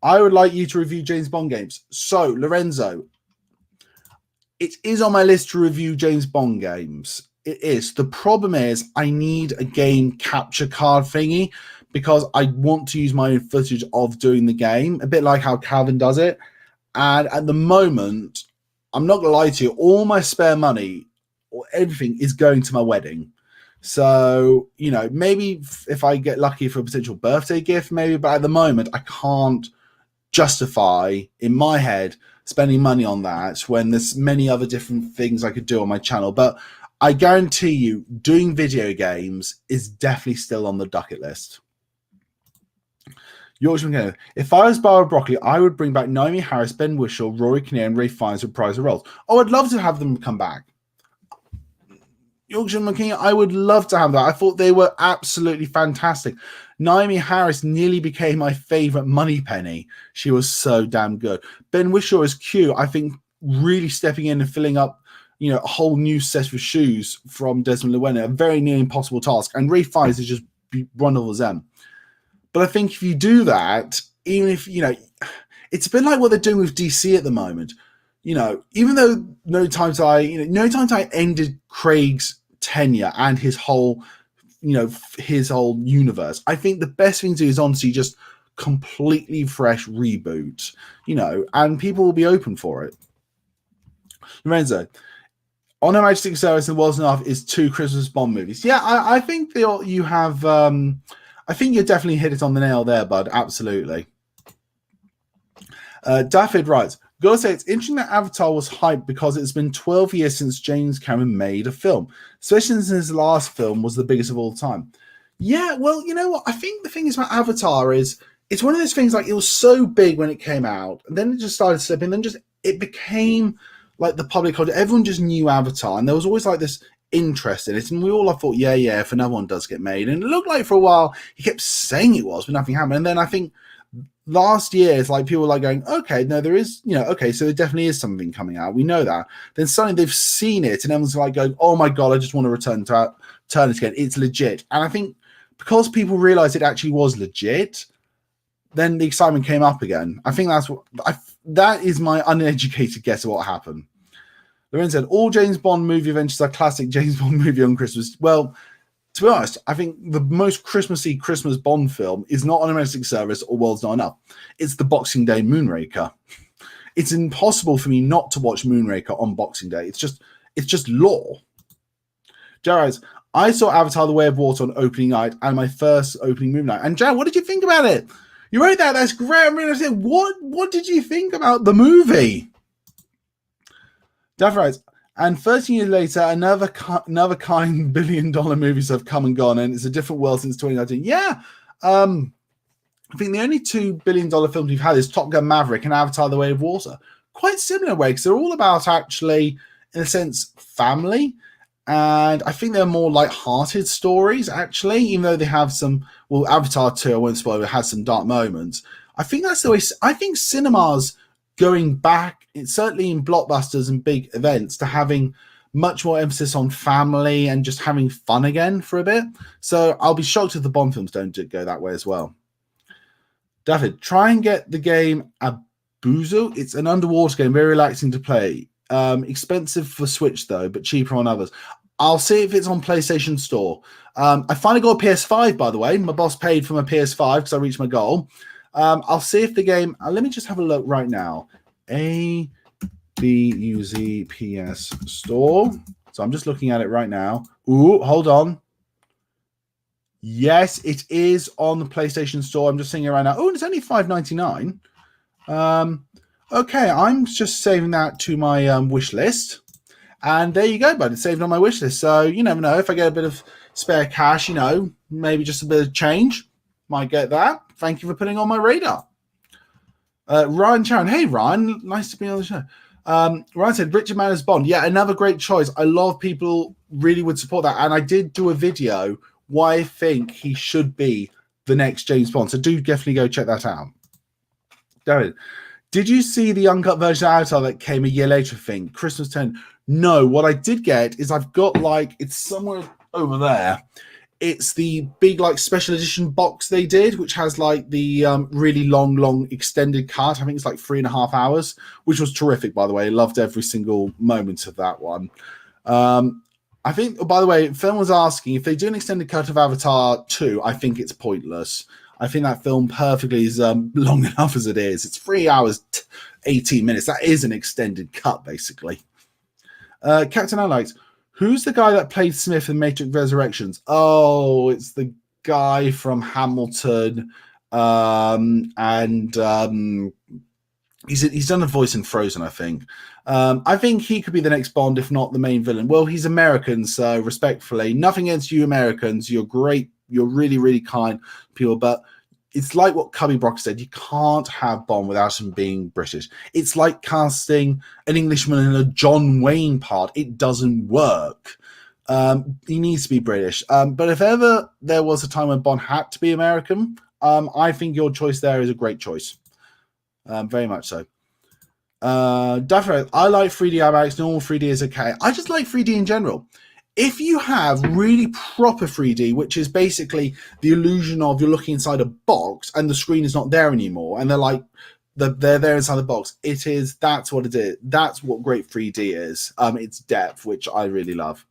I would like you to review James Bond games. So, Lorenzo, it is on my list to review James Bond games. It is. The problem is I need a game capture card thingy because I want to use my own footage of doing the game, a bit like how Calvin does it. And at the moment, I'm not going to lie to you, all my spare money or everything is going to my wedding. So, you know, maybe if I get lucky for a potential birthday gift, maybe, but at the moment, I can't justify in my head spending money on that when there's many other different things I could do on my channel. But I guarantee you, doing video games is definitely still on the bucket list. Yorkshire, if I was Barbara Broccoli, I would bring back Naomi Harris, Ben Whishaw, Rory Kinnear, and Ray Fiennes with prize roles. Oh, I'd love to have them come back. Yorkshire McKinney, I would love to have that. I thought they were absolutely fantastic. Naomi Harris nearly became my favorite Moneypenny. She was so damn good. Ben Whishaw as Q, I think, really stepping in and filling up, you know, a whole new set of shoes from Desmond Llewellyn, a very near impossible task. And Ray Fiennes is just wonderful as them. But I think if you do that, even if, you know, it's a bit like what they're doing with DC at the moment. You know, even though No Time to Die ended Craig's tenure and his whole, you know, his whole universe, I think the best thing to do is honestly just completely fresh reboot, you know, and people will be open for it. Lorenzo, On Her Majesty's Service and World's Enough is 2 Christmas Bond movies. Yeah, I think you have. I think you definitely hit it on the nail there, bud. Absolutely. Daffyd writes, gotta say, it's interesting that Avatar was hyped because it's been 12 years since James Cameron made a film, especially since his last film was the biggest of all time. Yeah, well, you know what? I think the thing is about Avatar is it's one of those things, like, it was so big when it came out, and then it just started slipping, then just it became like the public culture. Everyone just knew Avatar, and there was always like this interest in it, and we all thought, yeah, if another one does get made, and it looked like for a while he kept saying it was, but nothing happened. And then I think last year it's like people were like going, okay, no, there is, you know, okay, so there definitely is something coming out, we know that. Then suddenly they've seen it, and everyone's like going, oh my god, I just want to turn it again, it's legit. And I think because people realized it actually was legit, then the excitement came up again. I think that's what that is my uneducated guess of what happened. Loren said, all James Bond movie adventures are classic James Bond movie on Christmas. Well, to be honest, I think the most Christmassy Christmas Bond film is not On Her Majesty's Service or World's Not Enough. It's the Boxing Day Moonraker. It's impossible for me not to watch Moonraker on Boxing Day. It's just law. Jared, I saw Avatar: The Way of Water on opening night and my first opening movie night. And Jared, what did you think about it? You wrote that. That's great. I'm really saying, what did you think about the movie? Daff writes, and 13 years later, another kind billion-dollar movies have come and gone, and it's a different world since 2019. Yeah, I think the only $2 billion films we've had is Top Gun Maverick and Avatar: The Way of Water. Quite similar way, because they're all about, actually, in a sense, family. And I think they're more light-hearted stories, actually, even though they have some, well, Avatar 2, I won't spoil it, has some dark moments. I think that's the way, I think cinema's going back, certainly in blockbusters and big events, to having much more emphasis on family and just having fun again for a bit. So I'll be shocked if the Bond films don't go that way as well. David, try and get the game Abuzu. It's an underwater game, very relaxing to play. Expensive for Switch though, but cheaper on others. I'll see if it's on PlayStation Store. I finally got a PS5, by the way. My boss paid for my PS5 because I reached my goal. I'll see if the game. Let me just have a look right now. ABUZ PS Store. So I'm just looking at it right now. Ooh, hold on. Yes, it is on the PlayStation Store. I'm just seeing it right now. Oh, and it's only $5.99. Okay, I'm just saving that to my wish list. And there you go, bud. It's saved on my wish list. So you never know. If I get a bit of spare cash, you know, maybe just a bit of change, might get that. Thank you for putting on my radar. Ryan Sharon. Hey, Ryan. Nice to be on the show. Ryan said, Richard Manners Bond. Yeah, another great choice. A lot of people really would support that. And I did do a video why I think he should be the next James Bond. So do definitely go check that out. Darren, did you see the uncut version of Avatar that came a year later, I think? Christmas 10? No, what I did get is I've got it's somewhere over there. It's the big special edition box they did, which has the really long extended cut. I think it's 3.5 hours, which was terrific, by the way. I loved every single moment of that one. I think, by the way, Film was asking if they do an extended cut of Avatar 2, I think it's pointless. I think that film perfectly is long enough as it is. It's 3 hours, 18 minutes. That is an extended cut, basically. Captain Alex, who's the guy that played Smith in Matrix Resurrections? Oh, it's the guy from Hamilton. He's done a voice in Frozen, I think. I think he could be the next Bond, if not the main villain. Well, he's American, so respectfully, nothing against you Americans. You're great. You're really, really kind people, but it's like what Cubby Brock said. You can't have Bond without him being British. It's like casting an Englishman in a John Wayne part. It doesn't work. He needs to be British. But if ever there was a time when Bond had to be American, I think your choice there is a great choice. Very much so. Definitely, I like 3D IMAX. Normal 3D is okay. I just like 3D in general. If you have really proper 3D, which is basically the illusion of you're looking inside a box and the screen is not there anymore, and they're there inside the box, that's what it is. That's what great 3D is. It's depth, which I really love.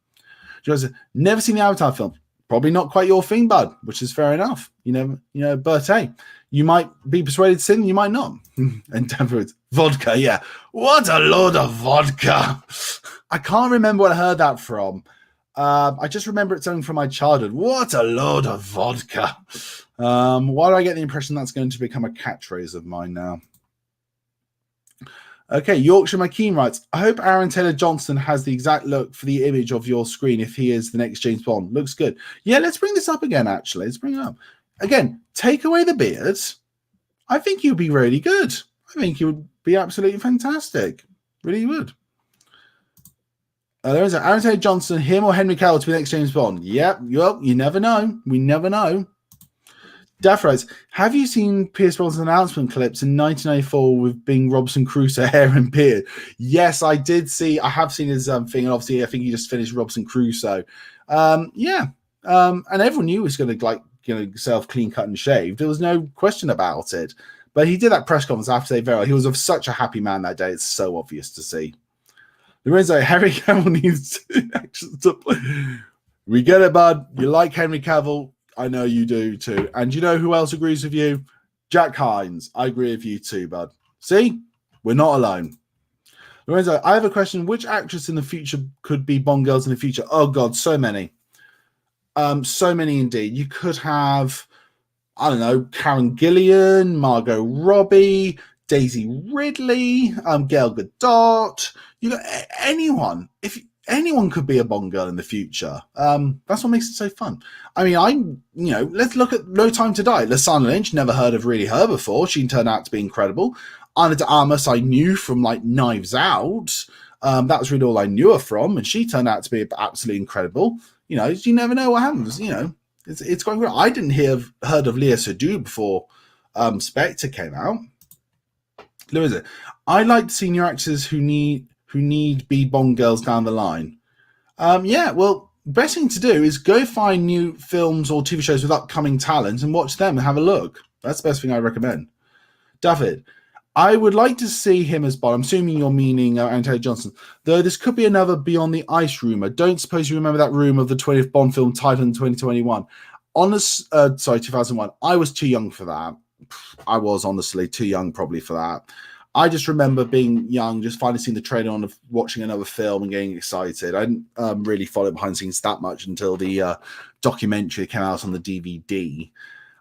Never seen the Avatar film. Probably not quite your thing, bud, which is fair enough. But hey, you might be persuaded to sin, you might not. And temperate vodka, yeah. What a load of vodka. I can't remember what I heard that from. I just remember it something from my childhood. What a load of vodka. Why do I get the impression that's going to become a catchphrase of mine now? Okay, Yorkshire McKean writes, I hope Aaron Taylor-Johnson has the exact look for the image of your screen if he is the next James Bond. Looks good. Yeah, let's bring this up again, actually. Let's bring it up. Again, take away the beard. I think you'd be really good. I think you would be absolutely fantastic. Really would. There is Aaron Taylor-Johnson, him or Henry Cavill to be the next James Bond. Yep, well, you never know. We never know. Daff writes, have you seen Pierce Brosnan's announcement clips in 1994 with Bing Robson Crusoe hair and beard? Yes, I did see. I have seen his thing, and obviously I think he just finished Robson Crusoe. And everyone knew he was going to self clean cut and shaved. There was no question about it. But he did that press conference after they very well. He was of such a happy man that day. It's so obvious to see. Lorenzo, Henry Cavill needs to play. We get it, bud. You like Henry Cavill. I know you do too. And you know who else agrees with you? Jack Hines. I agree with you too, bud. See? We're not alone. Lorenzo, I have a question. Which actress in the future could be Bond girls in the future? Oh, God, so many. So many indeed. You could have, I don't know, Karen Gillian, Margot Robbie, Daisy Ridley, Gail Gadot. You got anyone. If anyone could be a Bond girl in the future, that's what makes it so fun. I mean, let's look at No Time to Die. Lashana Lynch, never heard of really her before. She turned out to be incredible. Ana de Armas, I knew from Knives Out. That was really all I knew her from, and she turned out to be absolutely incredible. You never know what happens. It's going great. I didn't heard of Léa Seydoux before Spectre came out. Louisa, I like senior actors who need be Bond girls down the line. Well, best thing to do is go find new films or TV shows with upcoming talent and watch them and have a look. That's the best thing I recommend. David, I would like to see him as Bond. I'm assuming you're meaning Aaron Taylor-Johnson. Though this could be another Beyond the Ice rumor. Don't suppose you remember that rumor of the 20th Bond film titled in 2021. 2001. I was too young for that. I was honestly too young probably for that. I just remember being young, just finally seeing the trailer on watching another film and getting excited. I didn't really follow behind the scenes that much until the documentary came out on the DVD.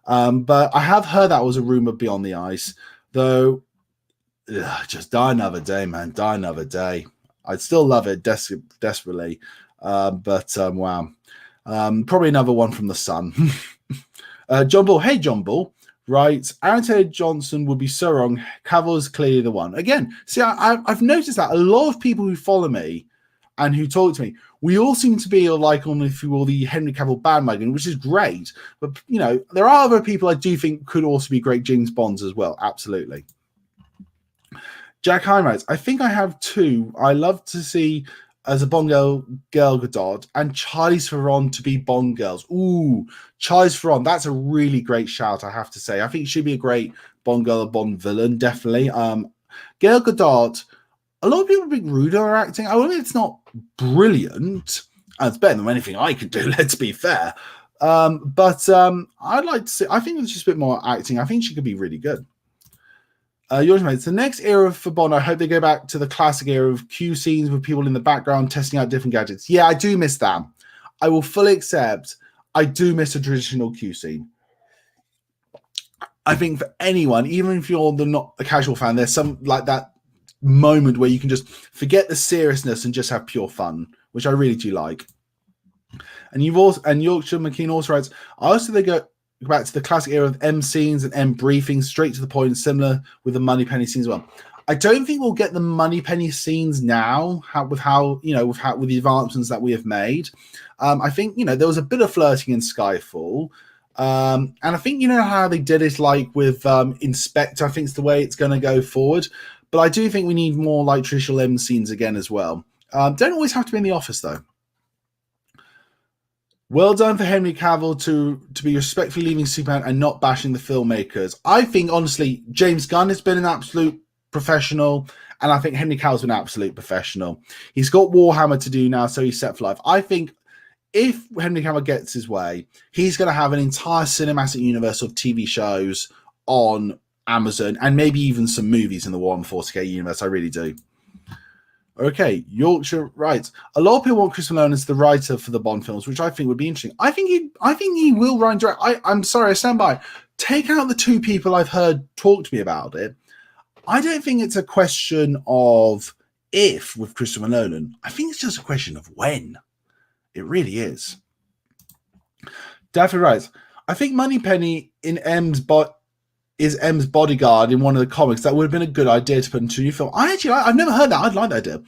But I have heard that was a rumor Beyond the Ice, though. Just die another day, man. Die another day. I'd still love it desperately. Wow. Probably another one from the Sun. John Ball. Hey, John Ball. Right, Aaron Taylor Johnson would be so wrong. Cavil is clearly the one. Again, see, I've noticed that a lot of people who follow me and who talk to me, we all seem to be like on, if you will, the Henry Cavill bandwagon, which is great. But, you know, there are other people I do think could also be great James Bonds as well. Absolutely. Jack Hine writes, I think I have two. I love to see as a Bond girl, Gal Gadot, and Charlize Theron to be Bond girls. Ooh, Charlize Theron, that's a really great shout, I have to say. I think she'd be a great Bond girl or Bond villain, definitely. Gal Gadot, a lot of people are being rude at her acting. I mean, it's not brilliant. It's better than anything I could do, let's be fair. But I'd like to see, I think there's just a bit more acting. I think she could be really good. Yours, mate. It's the next era for Bond. I hope they go back to the classic era of Q scenes with people in the background testing out different gadgets. Yeah, I do miss that. I will fully accept I do miss a traditional Q scene. I think for anyone, even if you're not a casual fan, there's some like that moment where you can just forget the seriousness and just have pure fun, which I really do like. And Yorkshire McKean also writes, I also they go back to the classic era of M scenes and M briefings, straight to the point, similar with the Moneypenny scenes as well. I don't think we'll get the Moneypenny scenes now with the advancements that we have made. I think, you know, there was a bit of flirting in Skyfall. And I think, you know, how they did it like with Inspector, I think it's the way it's going to go forward. But I do think we need more like traditional M scenes again as well. Don't always have to be in the office though. Well done for Henry Cavill to be respectfully leaving Superman and not bashing the filmmakers. I think, honestly, James Gunn has been an absolute professional, and I think Henry Cavill's been an absolute professional. He's got Warhammer to do now, so he's set for life. I think if Henry Cavill gets his way, he's going to have an entire cinematic universe of TV shows on Amazon, and maybe even some movies in the Warhammer 40k universe. I really do. Okay, Yorkshire writes, a lot of people want Christopher Nolan as the writer for the Bond films, which I think would be interesting. I think he will write and direct. I'm sorry, I stand by. Take out the two people I've heard talk to me about it. I don't think it's a question of if with Christopher Nolan. I think it's just a question of when. It really is. Daffy writes, I think Moneypenny is M's bodyguard in one of the comics. That would have been a good idea to put into a new film. I've never heard that. I'd like that idea.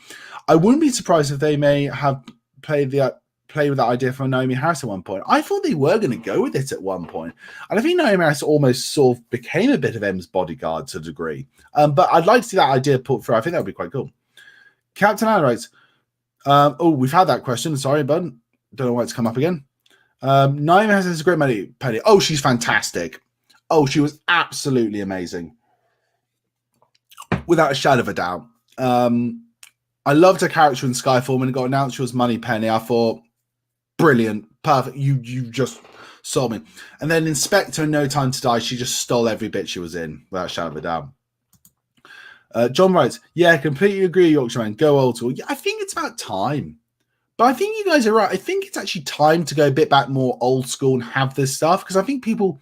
I wouldn't be surprised if they may have play with that idea from Naomi Harris at one point. I thought they were going to go with it at one point. And I think Naomi Harris almost sort of became a bit of M's bodyguard to a degree. But I'd like to see that idea put through. I think that would be quite cool. Captain Anna writes, we've had that question. Sorry, bud. Don't know why it's come up again. Naomi Harris is a great Moneypenny. Oh, she's fantastic. Oh, she was absolutely amazing. Without a shadow of a doubt. I loved her character in Skyfall. When it got announced she was Moneypenny, I thought, brilliant, perfect. You just sold me. And then Inspector in No Time to Die, she just stole every bit she was in, without a shadow of a doubt. John writes, yeah, completely agree, Yorkshireman. Go old school. Yeah, I think it's about time. But I think you guys are right. I think it's actually time to go a bit back more old school and have this stuff, because I think people...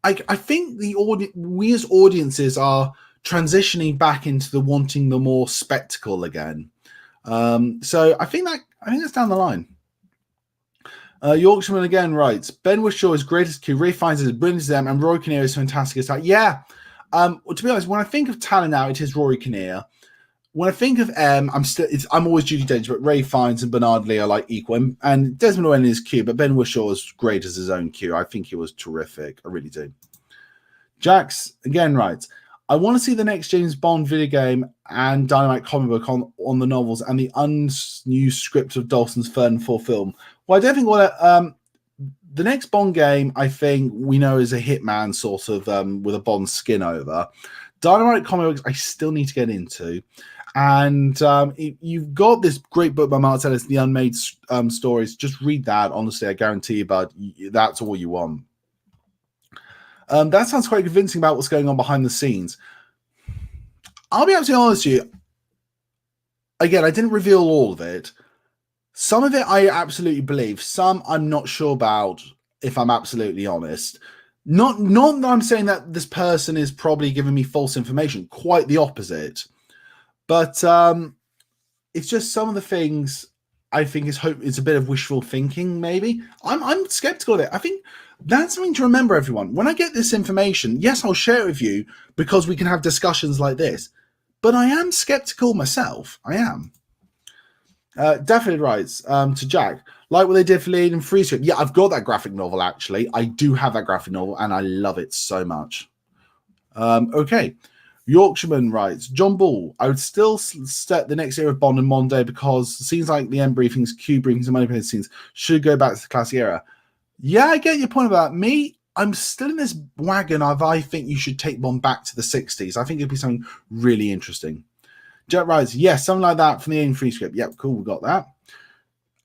I think we as audiences are transitioning back into the wanting the more spectacle again. So I think that's down the line. Yorkshireman again writes, Ben Whishaw is greatest Q, Ray Fiennes is brilliant as them, and Rory Kinnear is fantastic as that. Yeah. Well, to be honest, when I think of talent now, it is Rory Kinnear. When I think of M, I'm always Judi Dench, but Ray Fiennes and Bernard Lee are like equal. And Desmond Llewellyn is Q, but Ben Whishaw is great as his own Q. I think he was terrific. I really do. Jax again writes, I want to see the next James Bond video game and Dynamite comic book on the novels and the unused script of Dawson's third and fourth film. Well, I don't think the next Bond game, I think we know is a Hitman sort of with a Bond skin over. Dynamite comic books I still need to get into. And you've got this great book by Mark Ellis, The Unmade Stories. Just read that. Honestly, I guarantee you, bud, that's all you want. That sounds quite convincing about what's going on behind the scenes. I'll be absolutely honest with you. Again, I didn't reveal all of it. Some of it I absolutely believe. Some I'm not sure about, if I'm absolutely honest. Not that I'm saying that this person is probably giving me false information. Quite the opposite. But it's just some of the things I think is a bit of wishful thinking, maybe. I'm skeptical of it. I think That's something to remember, everyone. When I get this information, yes, I'll share it with you because we can have discussions like this. But I am skeptical myself. I am. Daphne writes to Jack, like what they did for Lead and Free Script. Yeah, I've got that graphic novel, actually. I do have that graphic novel, and I love it so much. Okay. Yorkshireman writes, John Ball, I would still set the next era of Bond and Monday because scenes like the end briefings, Q briefings, and money payment scenes should go back to the classic era. Yeah, I get your point about me. I'm still in this wagon of I think you should take Bond back to the 60s. I think it'd be something really interesting. Jet writes, yes, something like that from the Alien Free Script. Yep, cool, we got that.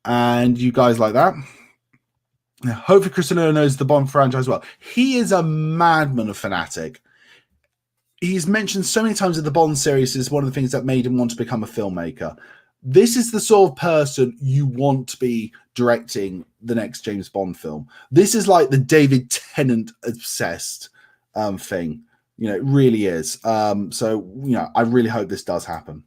And you guys like that? Hopefully Christopher knows the Bond franchise well. He is a madman of fanatic. He's mentioned so many times that the Bond series is one of the things that made him want to become a filmmaker. This is the sort of person you want to be directing the next James Bond film. This is like the David Tennant obsessed thing. You know, it really is. So, you know, I really hope this does happen.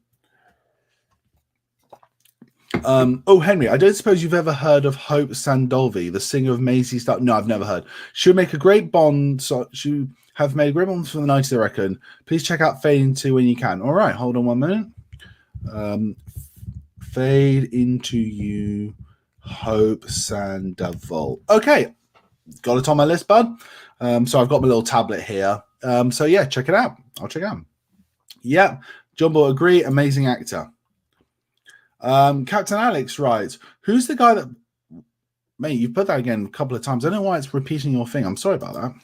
Henry, I don't suppose you've ever heard of Hope Sandolfi, the singer of Maisie's Star. No, I've never heard. She'll make a great Bond. So she have made great Bonds from the 90s, I reckon. Please check out Fade Into when you can. All right, hold on 1 minute. Fade Into You, Hope Sandoval. Okay, got it on my list, bud. So I've got my little tablet here. So yeah, check it out. I'll check it out. Yeah, Jumbo, agree. Amazing actor. Captain Alex writes, who's the guy that... Mate, you've put that again a couple of times. I don't know why it's repeating your thing. I'm sorry about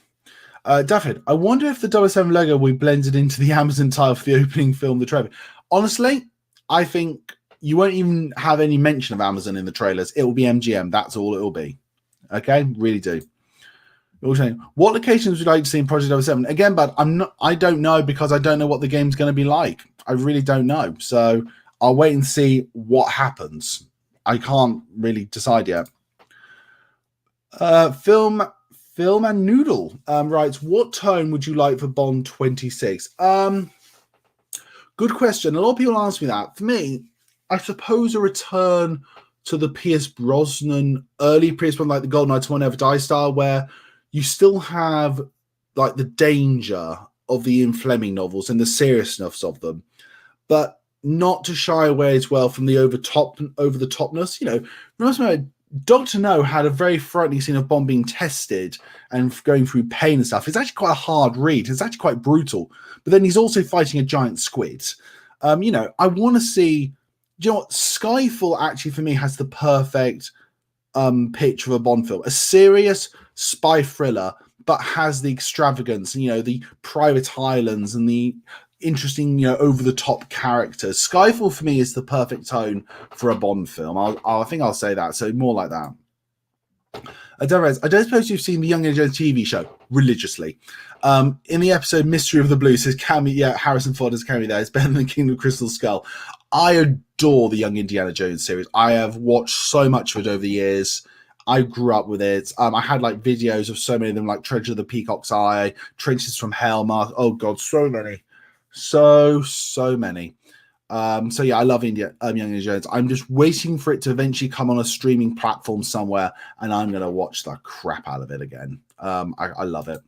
that. David, I wonder if the 007 logo will be blended into the Amazon title for the opening film, The Trailer. Honestly, I think you won't even have any mention of Amazon in the trailers. It will be MGM. That's all it will be. Okay? Really do. What locations would you like to see in Project 007? Again, but I don't know because I don't know what the game's going to be like. I really don't know. So I'll wait and see what happens. I can't really decide yet. Film and Noodle writes, what tone would you like for Bond 26? Good question. A lot of people ask me that. For me, I suppose a return to the Pierce Brosnan, early Pierce Brosnan, like the Goldeneye to Never Die style, where you still have like the danger of the Ian Fleming novels and the seriousness of them, but not to shy away as well from the over the topness. You know, remember Dr. No had a very frightening scene of Bond being tested and going through pain and stuff. It's actually quite a hard read. It's actually quite brutal. But then he's also fighting a giant squid. You know, I want to see... Do you know what? Skyfall actually, for me, has the perfect pitch of a Bond film. A serious spy thriller, but has the extravagance, you know, the private islands and the interesting, you know, over-the-top characters. Skyfall, for me, is the perfect tone for a Bond film. I think I'll say that. So more like that. I don't suppose you've seen the Young Indiana Jones TV show religiously. In the episode Mystery of the Blue, says Harrison Ford is cameo there. It's better than Kingdom of Crystal Skull. I adore the Young Indiana Jones series. I have watched so much of it over the years. I grew up with it. I had like videos of so many of them, like Treasure of the Peacock's Eye, Trenches from Hell, oh god, so many. So many. So yeah, I love Young Indiana Jones. I'm just waiting for it to eventually come on a streaming platform somewhere, and I'm going to watch the crap out of it again. I love it.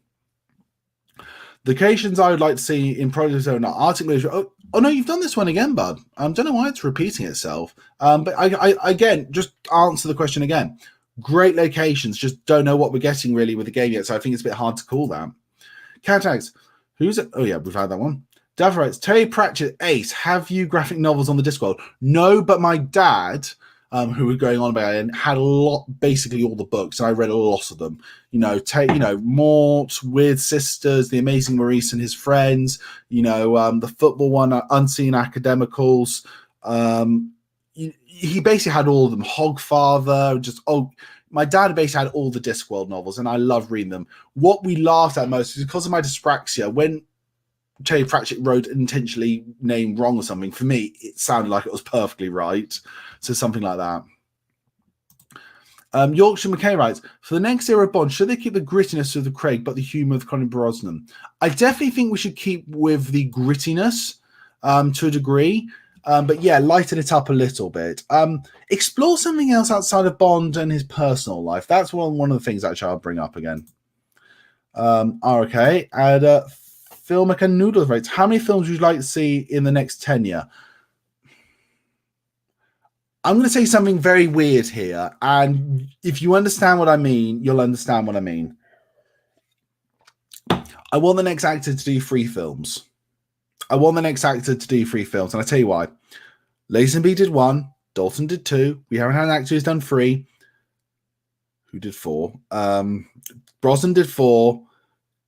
The occasions I would like to see in Project Zone are Arctic Leisure. Oh no, you've done this one again, bud. Don't know why it's repeating itself. But I again, just answer the question again. Great locations, just don't know what we're getting really with the game yet, so I think it's a bit hard to call that. Catags, who's it? Oh yeah, we've had that one. Dav writes, Terry Pratchett, Ace, have you graphic novels on the Discworld? No, but my dad, who was going on about it, had basically all the books, and I read a lot of them. You know, Mort, Weird Sisters, The Amazing Maurice and His Friends, you know, the football one, Unseen Academicals. He basically had all of them. Hogfather, my dad basically had all the Discworld novels, and I love reading them. What we laughed at most is because of my dyspraxia, when Terry Pratchett wrote intentionally name wrong or something, for me, it sounded like it was perfectly right. So something like that. Yorkshire McKay writes, for the next era of Bond, should they keep the grittiness of the Craig but the humour of Conor Brosnan? I definitely think we should keep with the grittiness to a degree. But yeah, lighten it up a little bit. Explore something else outside of Bond and his personal life. That's one of the things actually I'll bring up again. Okay, and filmic and noodle rates. How many films would you like to see in the next 10 years? I'm going to say something very weird here, and if you understand what I mean, you'll understand what I mean. I want the next actor to do 3 films. And I tell you why. Lazenby did 1, Dalton did 2. We haven't had an actor who's done 3. Who did 4? Brosnan did 4.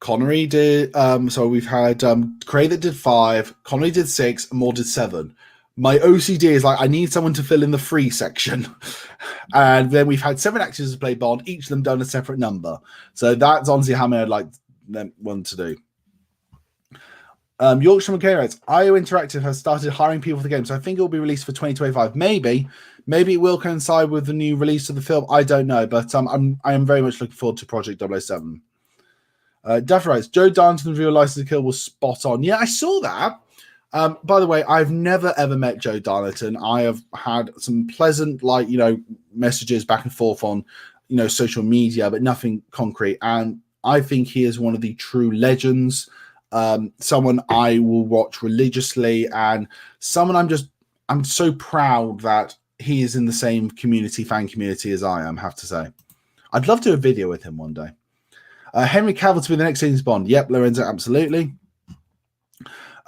Connery did. So we've had Craig that did 5. Connery did 6. And Moore did 7. My OCD is like, I need someone to fill in the 3 section. And then we've had 7 actors who play Bond, each of them done a separate number. So that's honestly how many I'd like them one to do. Yorkshire McKay writes, IO Interactive has started hiring people for the game, so I think it will be released for 2025. Maybe it will coincide with the new release of the film. I don't know, but I am very much looking forward to Project 007. Duff writes, Joe Darnton's real License to Kill was spot on. Yeah, I saw that. By the way, I've never ever met Joe Darnton. I have had some pleasant, messages back and forth on, social media, but nothing concrete. And I think he is one of the true legends. Someone I will watch religiously, and someone I'm so proud that he is in the same fan community as I am, have to say. I'd love to do a video with him one day. Henry Cavill to be the next James Bond. Yep, Lorenzo, absolutely.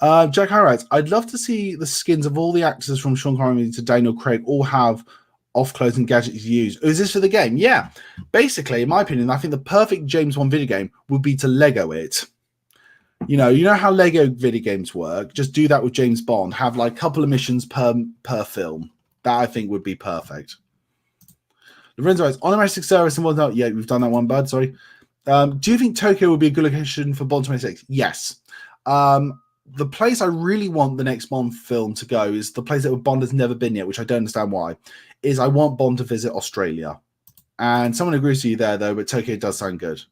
Jack Harriet, I'd love to see the skins of all the actors from Sean Connery to Daniel Craig all have off-clothes and gadgets used. Is this for the game? Yeah. Basically, in my opinion, I think the perfect James Bond video game would be to Lego it. You know how Lego video games work? Just do that with James Bond. Have like a couple of missions per film. That I think would be perfect. Lorenzo writes, on domestic service and whatnot. Yeah, we've done that one, bud. Sorry. Do you think Tokyo would be a good location for Bond 26? Yes. The place I really want the next Bond film to go is the place that Bond has never been yet, which I don't understand why, is I want Bond to visit Australia. And someone agrees with you there, though, but Tokyo does sound good.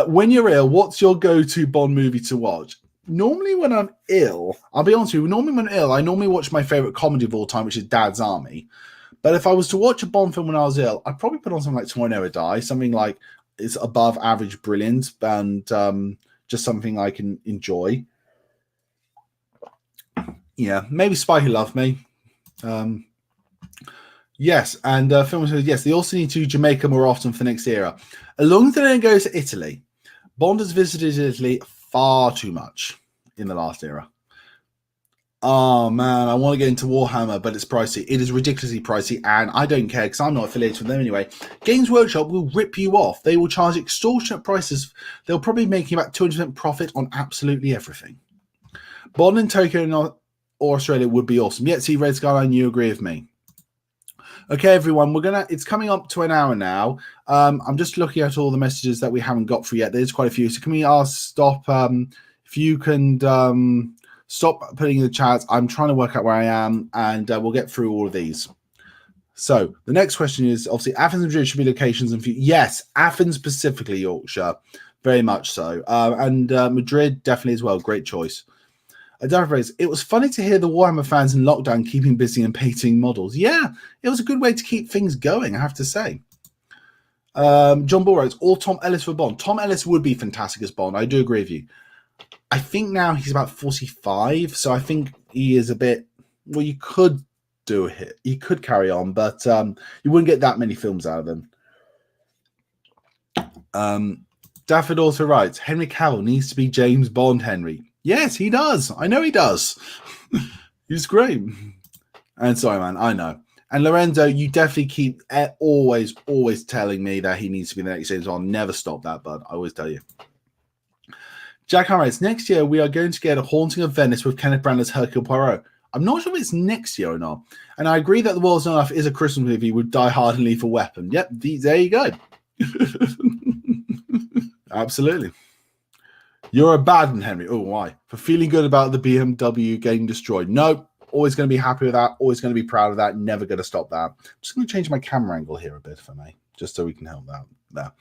When you're ill, what's your go-to Bond movie to watch? Normally when I'm ill, I'll be honest with you, normally when I'm ill, I normally watch my favorite comedy of all time, which is Dad's Army. But if I was to watch a Bond film when I was ill, I'd probably put on something like Tomorrow Never Die, something like it's above average brilliant, and just something I can enjoy. Yeah, maybe Spy Who Loved Me. Yes, and film says yes. They also need to Jamaica more often for the next era. As long as they don't go to Italy, Bond has visited Italy far too much in the last era. Oh man, I want to get into Warhammer, but it's pricey. It is ridiculously pricey, and I don't care because I'm not affiliated with them anyway. Games Workshop will rip you off. They will charge extortionate prices. They'll probably make you about 200% profit on absolutely everything. Bond in Tokyo or Australia would be awesome. Yeah, see, Red Skyline, you agree with me. Okay, everyone, it's coming up to an hour now. I'm just looking at all the messages that we haven't got through yet. There's quite a few. So can we stop if you can stop putting in the chat. I'm trying to work out where I am, and we'll get through all of these. So the next question is, obviously, Athens and Madrid should be locations. Yes, Athens specifically, Yorkshire. Very much so. And Madrid definitely as well. Great choice. It was funny to hear the Warhammer fans in lockdown keeping busy and painting models. Yeah, it was a good way to keep things going, I have to say. John Ball writes, all Tom Ellis for Bond. Tom Ellis would be fantastic as Bond. I do agree with you. I think now he's about 45, so I think he is a bit... Well, you could do it. You could carry on, but you wouldn't get that many films out of him. Dafford also writes, Henry Cavill needs to be James Bond, Henry. Yes, he does. I know he does. He's great. And sorry, man, I know. And Lorenzo, you definitely keep always telling me that he needs to be the next James Bond. Never stop that, bud. I always tell you. Jack Harris, next year we are going to get A Haunting of Venice with Kenneth Branagh as Hercule Poirot. I'm not sure if it's next year or not. And I agree that The World's Not Enough is a Christmas movie with Die Hard and Lethal Weapon. Yep, there you go. Absolutely. You're a bad one, Henry. Oh, why? For feeling good about the BMW getting destroyed. Nope. Always going to be happy with that. Always going to be proud of that. Never going to stop that. I'm just going to change my camera angle here a bit for me, just so we can help that there.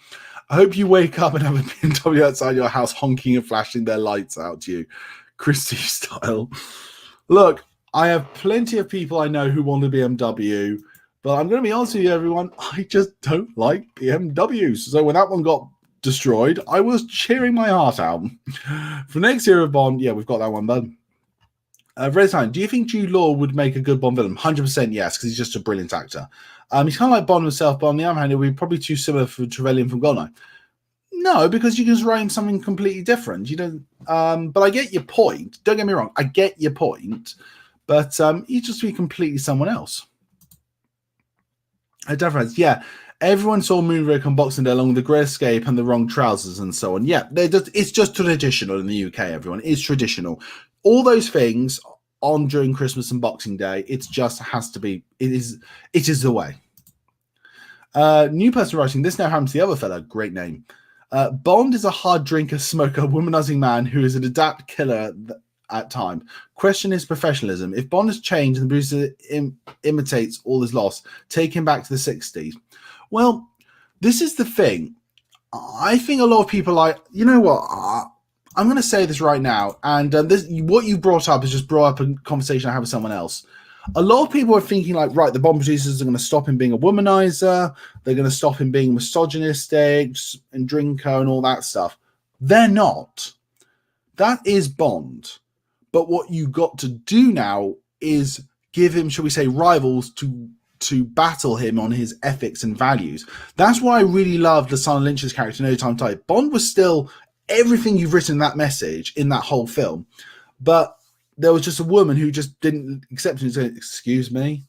I hope you wake up and have a BMW outside your house honking and flashing their lights out to you, Christie style. Look, I have plenty of people I know who want a BMW, but I'm going to be honest with you, everyone. I just don't like BMWs. So when that one got destroyed, I was cheering my heart out. For next year of Bond, yeah, we've got that one done. Redstein, do you think Jude Law would make a good Bond villain? 100% yes, because he's just a brilliant actor. He's kind of like Bond himself, but on the other hand, it would be probably too similar for Trevelyan from Goldeneye. No, because you can just write him something completely different. You don't. But I get your point. Don't get me wrong. I get your point. But he'd just be completely someone else. Definitely, yeah. Everyone saw Moonraker on Boxing Day along with the Grey Escape and the wrong trousers and so on. Yeah, it's just traditional in the UK, everyone. It's traditional. All those things on during Christmas and Boxing Day, it just has to be. It is the way. New person writing, this now happens to the other fella. Great name. Bond is a hard drinker, smoker, womanizing man who is an adept killer at time. Question his professionalism. If Bond has changed and Bruce imitates all his loss, take him back to the 60s. Well, this is the thing. I think a lot of people like, you know what? I'm going to say this right now, and what you brought up is just brought up a conversation I had with someone else. A lot of people are thinking like, right, the Bond producers are going to stop him being a womanizer. They're going to stop him being misogynistic and drinker and all that stuff. They're not. That is Bond. But what you got to do now is give him, shall we say, rivals to battle him on his ethics and values. That's why I really loved Lashana Lynch's character, No Time to Die. Bond was still everything you've written in that message in that whole film. But there was just a woman who just didn't accept it and said, excuse me?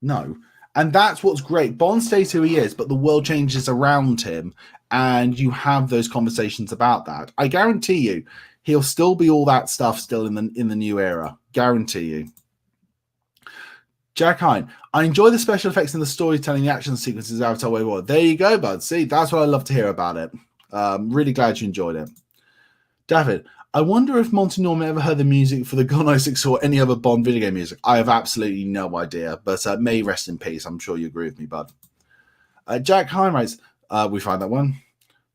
No. And that's what's great. Bond stays who he is, but the world changes around him, and you have those conversations about that. I guarantee you, he'll still be all that stuff still in the new era. Guarantee you. Jack Hine, I enjoy the special effects and the storytelling, the action sequences out of Avatar. There you go, bud. See, that's what I love to hear about it. Really glad you enjoyed it. David, I wonder if Monty Norman ever heard the music for the Goldeneye 6 or any other Bond video game music. I have absolutely no idea, but may rest in peace. I'm sure you agree with me, bud. Jack Hine writes, we find that one.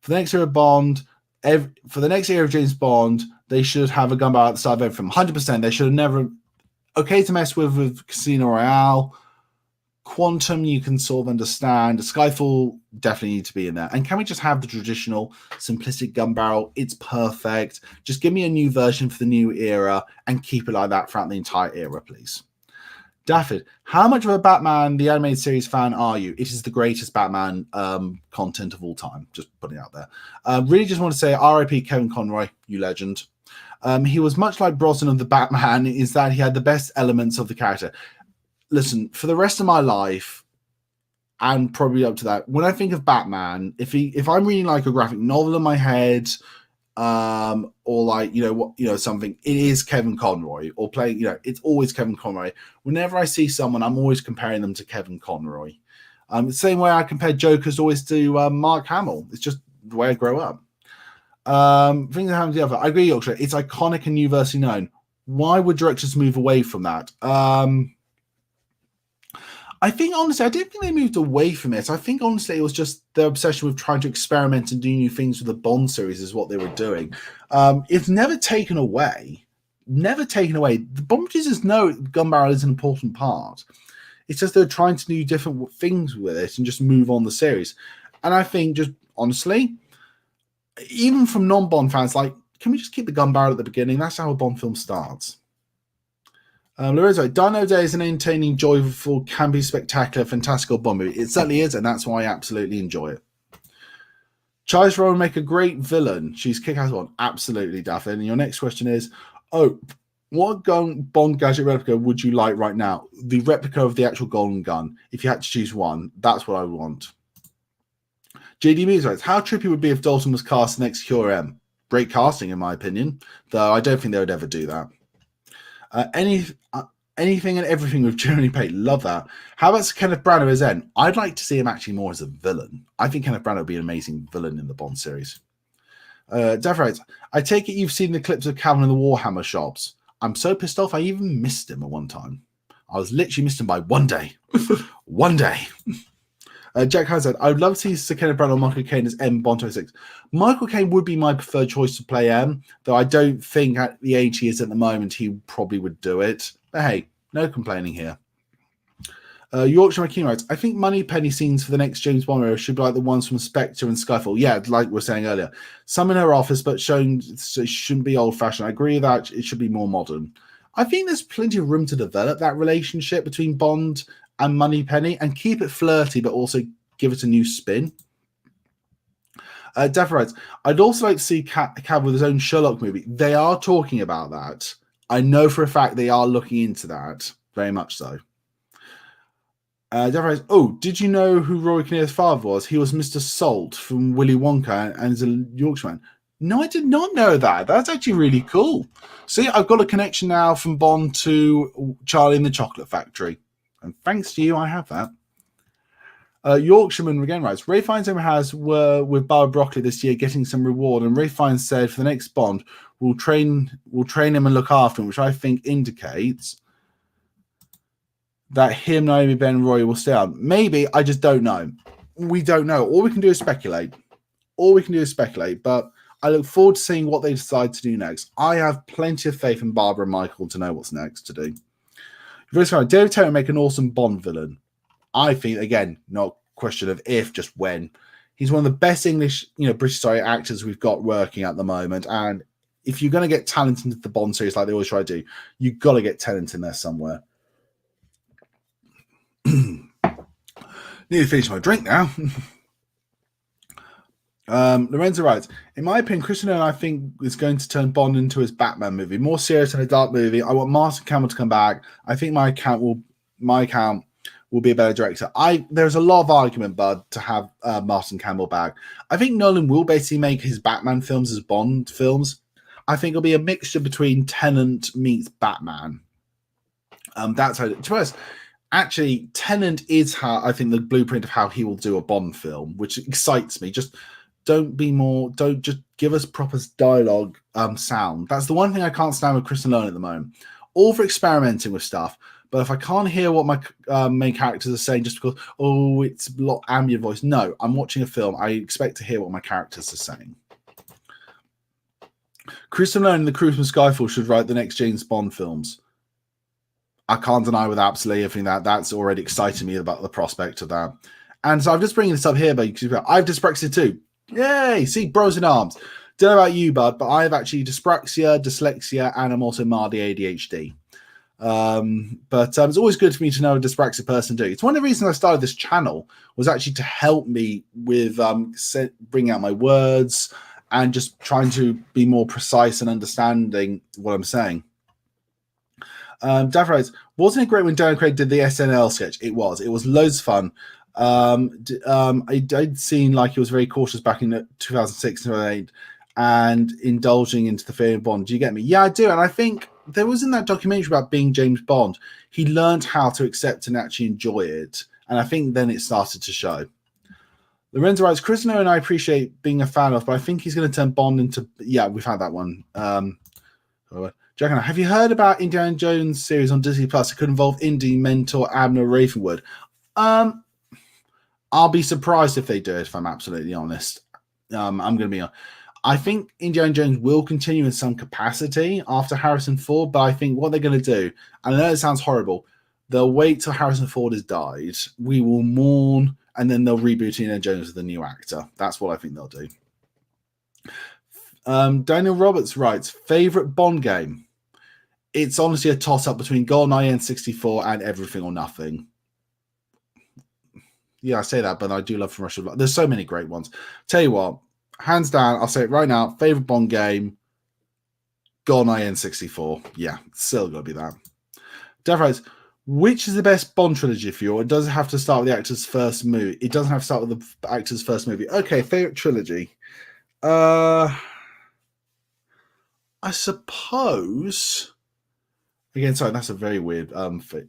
For the next era of Bond, for the next era of James Bond, they should have a gun barrel at the start of everything. 100%. They should have never. Okay to mess with Casino Royale. Quantum, you can sort of understand. Skyfall definitely need to be in there. And can we just have the traditional simplistic gun barrel? It's perfect. Just give me a new version for the new era and keep it like that throughout the entire era, please. Daffod, how much of a Batman the animated series fan are you? It is the greatest Batman content of all time. Just putting it out there. Really just want to say R.I.P. Kevin Conroy, you legend. He was much like Brosnan of the Batman, is that he had the best elements of the character. Listen, for the rest of my life, and probably up to that, when I think of Batman, if I'm reading like a graphic novel in my head, or like something, it is Kevin Conroy, or playing, it's always Kevin Conroy. Whenever I see someone, I'm always comparing them to Kevin Conroy. The same way I compare Jokers always to Mark Hamill. It's just the way I grow up. Things that happen to the other. I agree, Yorkshire. It's iconic and universally known. Why would directors move away from that? I think, honestly, I don't think they moved away from it. I think, honestly, it was just their obsession with trying to experiment and do new things with the Bond series is what they were doing. It's never taken away. Never taken away. The Bond producers know gun barrel is an important part. It's just they're trying to do different things with it and just move on the series. And I think, just honestly, even from non-Bond fans, like, can we just keep the gun barrel at the beginning? That's how a Bond film starts. Lorenzo, Dino Day is an entertaining, joyful, campy, spectacular, fantastical Bond movie. It certainly is, and that's why I absolutely enjoy it. Charlize Theron make a great villain. She's kick-ass one. Absolutely, Daphne. And your next question is, what Bond gadget replica would you like right now? The replica of the actual golden gun. If you had to choose one, that's what I would want. JD Muse writes, how trippy would it be if Dalton was cast next Cure M? Great casting, in my opinion, though I don't think they would ever do that. Anything and everything with Jeremy Payne. Love that. How about Kenneth Branagh as N? I'd like to see him actually more as a villain. I think Kenneth Branagh would be an amazing villain in the Bond series. Dav writes, I take it you've seen the clips of Cavil in the Warhammer shops. I'm so pissed off I even missed him at one time. I was literally missed him by one day. One day. Jack Hazard, I would love to see Sir Kenneth Branagh or Michael Caine as M Bond 26. Michael Caine would be my preferred choice to play M, though I don't think at the age he is at the moment he probably would do it. But hey, no complaining here. Yorkshire McKean writes, I think Moneypenny scenes for the next James Bond era should be like the ones from Spectre and Skyfall. Yeah, like we were saying earlier. Some in her office, but shown so it shouldn't be old-fashioned. I agree that it should be more modern. I think there's plenty of room to develop that relationship between Bond and Moneypenny and keep it flirty, but also give it a new spin. Daff writes, I'd also like to see Cavil with his own Sherlock movie. They are talking about that. I know for a fact they are looking into that. Very much so. Daff writes, oh, did you know who Rory Kinnear's father was? He was Mr. Salt from Willy Wonka and is a Yorkshireman. No, I did not know that. That's actually really cool. See, I've got a connection now from Bond to Charlie in the Chocolate Factory. And thanks to you, I have that. Yorkshireman again writes, Ray Fiennes were with Barbara Broccoli this year getting some reward, and Ray Fiennes said for the next Bond, we'll train him and look after him, which I think indicates that him, Naomi, Ben, and Roy will stay on. Maybe, I just don't know. We don't know. All we can do is speculate. But I look forward to seeing what they decide to do next. I have plenty of faith in Barbara and Michael to know what's next to do. David Tennant make an awesome Bond villain. I think, again, not a question of if, just when. He's one of the best British actors we've got working at the moment. And if you're going to get talent into the Bond series like they always try to do, you've got to get talent in there somewhere. Need to finish my drink now. Lorenzo writes, in my opinion, Christian Nolan, I think, is going to turn Bond into his Batman movie. More serious than a dark movie. I want Martin Campbell to come back. I think my account will be a better director. There's a lot of argument, Bud, to have Martin Campbell back. I think Nolan will basically make his Batman films as Bond films. I think it'll be a mixture between Tennant meets Batman. That's how, to us, actually, Tennant is how I think the blueprint of how he will do a Bond film, which excites me. Just don't just give us proper dialogue sound. That's the one thing I can't stand with Christian Nolan at the moment. All for experimenting with stuff. But if I can't hear what my main characters are saying just because, it's a lot ambient voice. No, I'm watching a film. I expect to hear what my characters are saying. Christian Nolan and the crew from Skyfall should write the next James Bond films. I can't deny with absolutely everything that's already exciting me about the prospect of that. And so I'm just bringing this up here, but I have dyspraxia too. Yay! See, bros in arms. Don't know about you, bud, but I have actually dyspraxia, dyslexia, and I'm also mildly ADHD. But it's always good for me to know a dyspraxic person do. It's one of the reasons I started this channel was actually to help me with bringing out my words and just trying to be more precise and understanding what I'm saying. Daff writes, wasn't it great when Darren Craig did the SNL sketch? It was loads of fun. I'd seen like he was very cautious back in 2006 and 2008 and indulging into the fear of Bond. Do you get me? Yeah, I do. And I think there was in that documentary about being James Bond, he learned how to accept and actually enjoy it. And I think then it started to show. Lorenzo writes, Chris and I appreciate being a fan of, but I think he's going to turn Bond into... Yeah, we've had that one. Jack, have you heard about Indiana Jones series on Disney Plus? It could involve Indy, Mentor, Abner, Ravenwood. I'll be surprised if they do it, if I'm absolutely honest. I'm going to be honest. I think Indiana Jones will continue in some capacity after Harrison Ford, but I think what they're going to do, and I know it sounds horrible, they'll wait till Harrison Ford has died. We will mourn, and then they'll reboot Indiana Jones with a new actor. That's what I think they'll do. Daniel Roberts writes, favorite Bond game? It's honestly a toss-up between GoldenEye N64 and Everything or Nothing. Yeah, I say that, but I do love From Russia. There's so many great ones. Tell you what, hands down, I'll say it right now, favorite Bond game, GoldenEye N64. Yeah, it's still got to be that. Death writes, which is the best Bond trilogy for you? Or does it have to start with the actor's first movie? It doesn't have to start with the actor's first movie. Okay, favorite trilogy. I suppose... Again, sorry, that's a very weird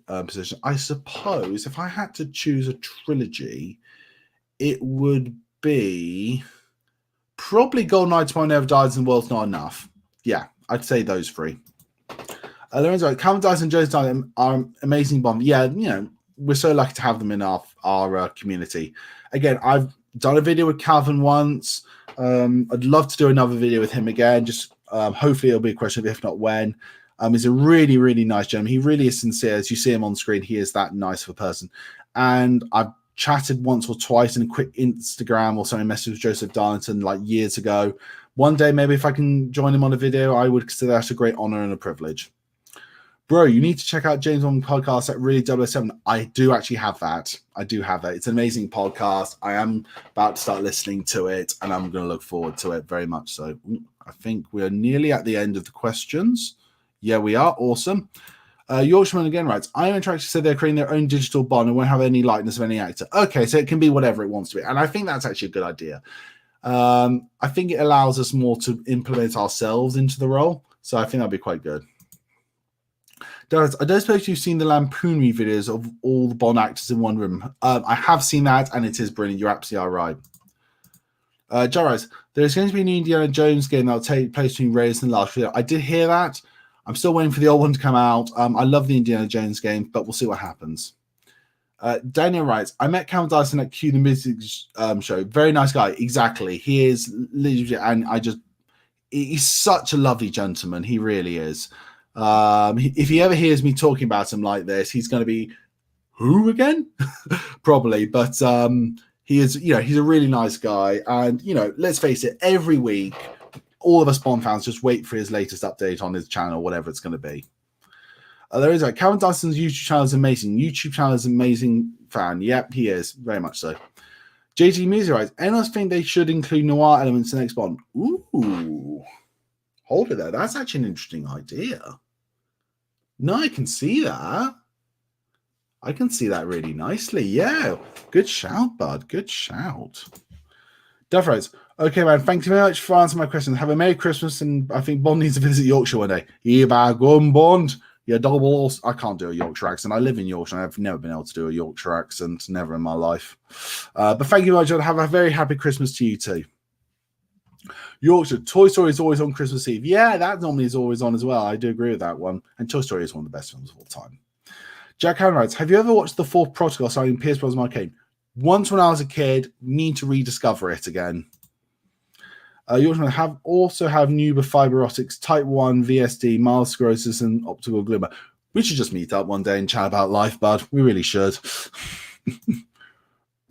position. I suppose if I had to choose a trilogy, it would be probably GoldenEye, Tomorrow Never Dies, and The World's Not Enough. Yeah, I'd say those three. Lorenzo, like, Calvin Dyson and Joe's Diamond are amazing Bond. Yeah, we're so lucky to have them in our community. Again, I've done a video with Calvin once. I'd love to do another video with him again. Just hopefully it'll be a question of if not when. He's a really, really nice gentleman. He really is sincere. As you see him on screen, he is that nice of a person. And I've chatted once or twice in a quick Instagram or something, message with Joseph Darlington like years ago. One day, maybe if I can join him on a video, I would consider that a great honor and a privilege. Bro, you need to check out James Bond podcast at Really 007. I do actually have that. I do have that. It's an amazing podcast. I am about to start listening to it, and I'm going to look forward to it very much so. I think we're nearly at the end of the questions. Yeah, we are. Awesome. Yorkshireman again writes, I am attracted to say they're creating their own digital Bond and won't have any likeness of any actor. Okay, so it can be whatever it wants to be. And I think that's actually a good idea. I think it allows us more to implement ourselves into the role. So I think that'd be quite good. Darren, I don't suppose you've seen the Lampoon videos of all the Bond actors in one room. I have seen that, and it is brilliant. You're absolutely right. John writes, there's going to be an Indiana Jones game that will take place between Raiders and Last Video. I did hear that. I'm still waiting for the old one to come out. I love the Indiana Jones game, but we'll see what happens. Daniel writes, I met Cavil Dyson at Q the Music show. Very nice guy. Exactly. He is, and he's such a lovely gentleman. He really is. If he ever hears me talking about him like this, he's going to be, who again? Probably. But he is, he's a really nice guy. And, let's face it, every week, all of us Bond fans just wait for his latest update on his channel, whatever it's going to be. There is Cavil Dyson's YouTube channel is amazing. YouTube channel is an amazing fan. Yep, he is. Very much so. JG Music writes, anyone think they should include noir elements in the next Bond? Ooh. Hold it there. That's actually an interesting idea. No, I can see that. I can see that really nicely. Yeah. Good shout, bud. Good shout. Duff writes, okay, man, thank you very much for answering my questions. Have a Merry Christmas, and I think Bond needs to visit Yorkshire one day. Yeah, gun Bond. Yeah, double. I can't do a Yorkshire accent. I live in Yorkshire, and I've never been able to do a Yorkshire accent, never in my life. But thank you very much, and have a very happy Christmas to you too. Yorkshire, Toy Story is always on Christmas Eve. Yeah, that normally is always on as well. I do agree with that one. And Toy Story is one of the best films of all time. Jack Hannon writes, have you ever watched The Fourth Protocol starring Pierce Brosnan and Mark Caine? Once when I was a kid, need to rediscover it again. Yorkshire also have Nuba fiber optics, Type 1, VSD, mild sclerosis, and optical glimmer. We should just meet up one day and chat about life, bud. We really should.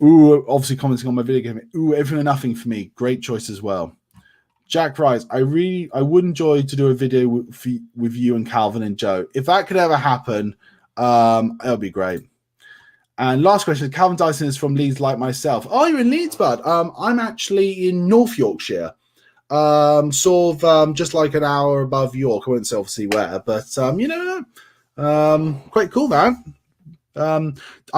Ooh, obviously commenting on my video game. Ooh, everything and nothing for me. Great choice as well. Jack writes, I would enjoy to do a video with you and Calvin and Joe. If that could ever happen, it would be great. And last question, Calvin Dyson is from Leeds like myself. Oh, you're in Leeds, bud. I'm actually in North Yorkshire. Just like an hour above York. I won't say obviously where, but quite cool that. I'm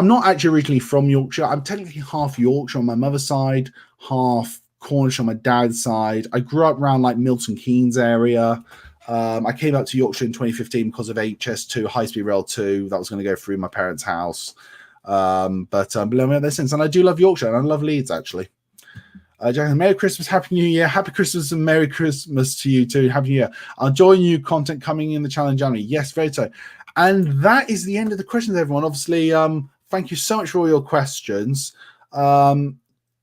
not actually originally from Yorkshire. I'm technically half Yorkshire on my mother's side, half Cornish on my dad's side. I grew up around like Milton Keynes area. I came out to Yorkshire in 2015 because of HS2, High Speed Rail 2. That was going to go through my parents' house. But I'm there since. And I do love Yorkshire, and I love Leeds, actually. Jackson, Merry Christmas, Happy New Year. Happy Christmas and Merry Christmas to you too. Happy New Year. I'll join you content coming in the channel in January. Yes, very so. And that is the end of the questions, everyone. Obviously, thank you so much for all your questions.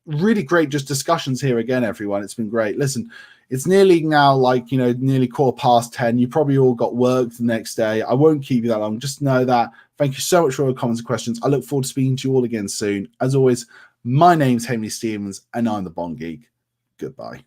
Really great just discussions here again, everyone. It's been great. Listen, it's nearly now nearly 10:15. You probably all got work the next day. I won't keep you that long. Just know that. Thank you so much for all your comments and questions. I look forward to speaking to you all again soon. As always, my name's Henry Stevens, and I'm the Bond Geek. Goodbye.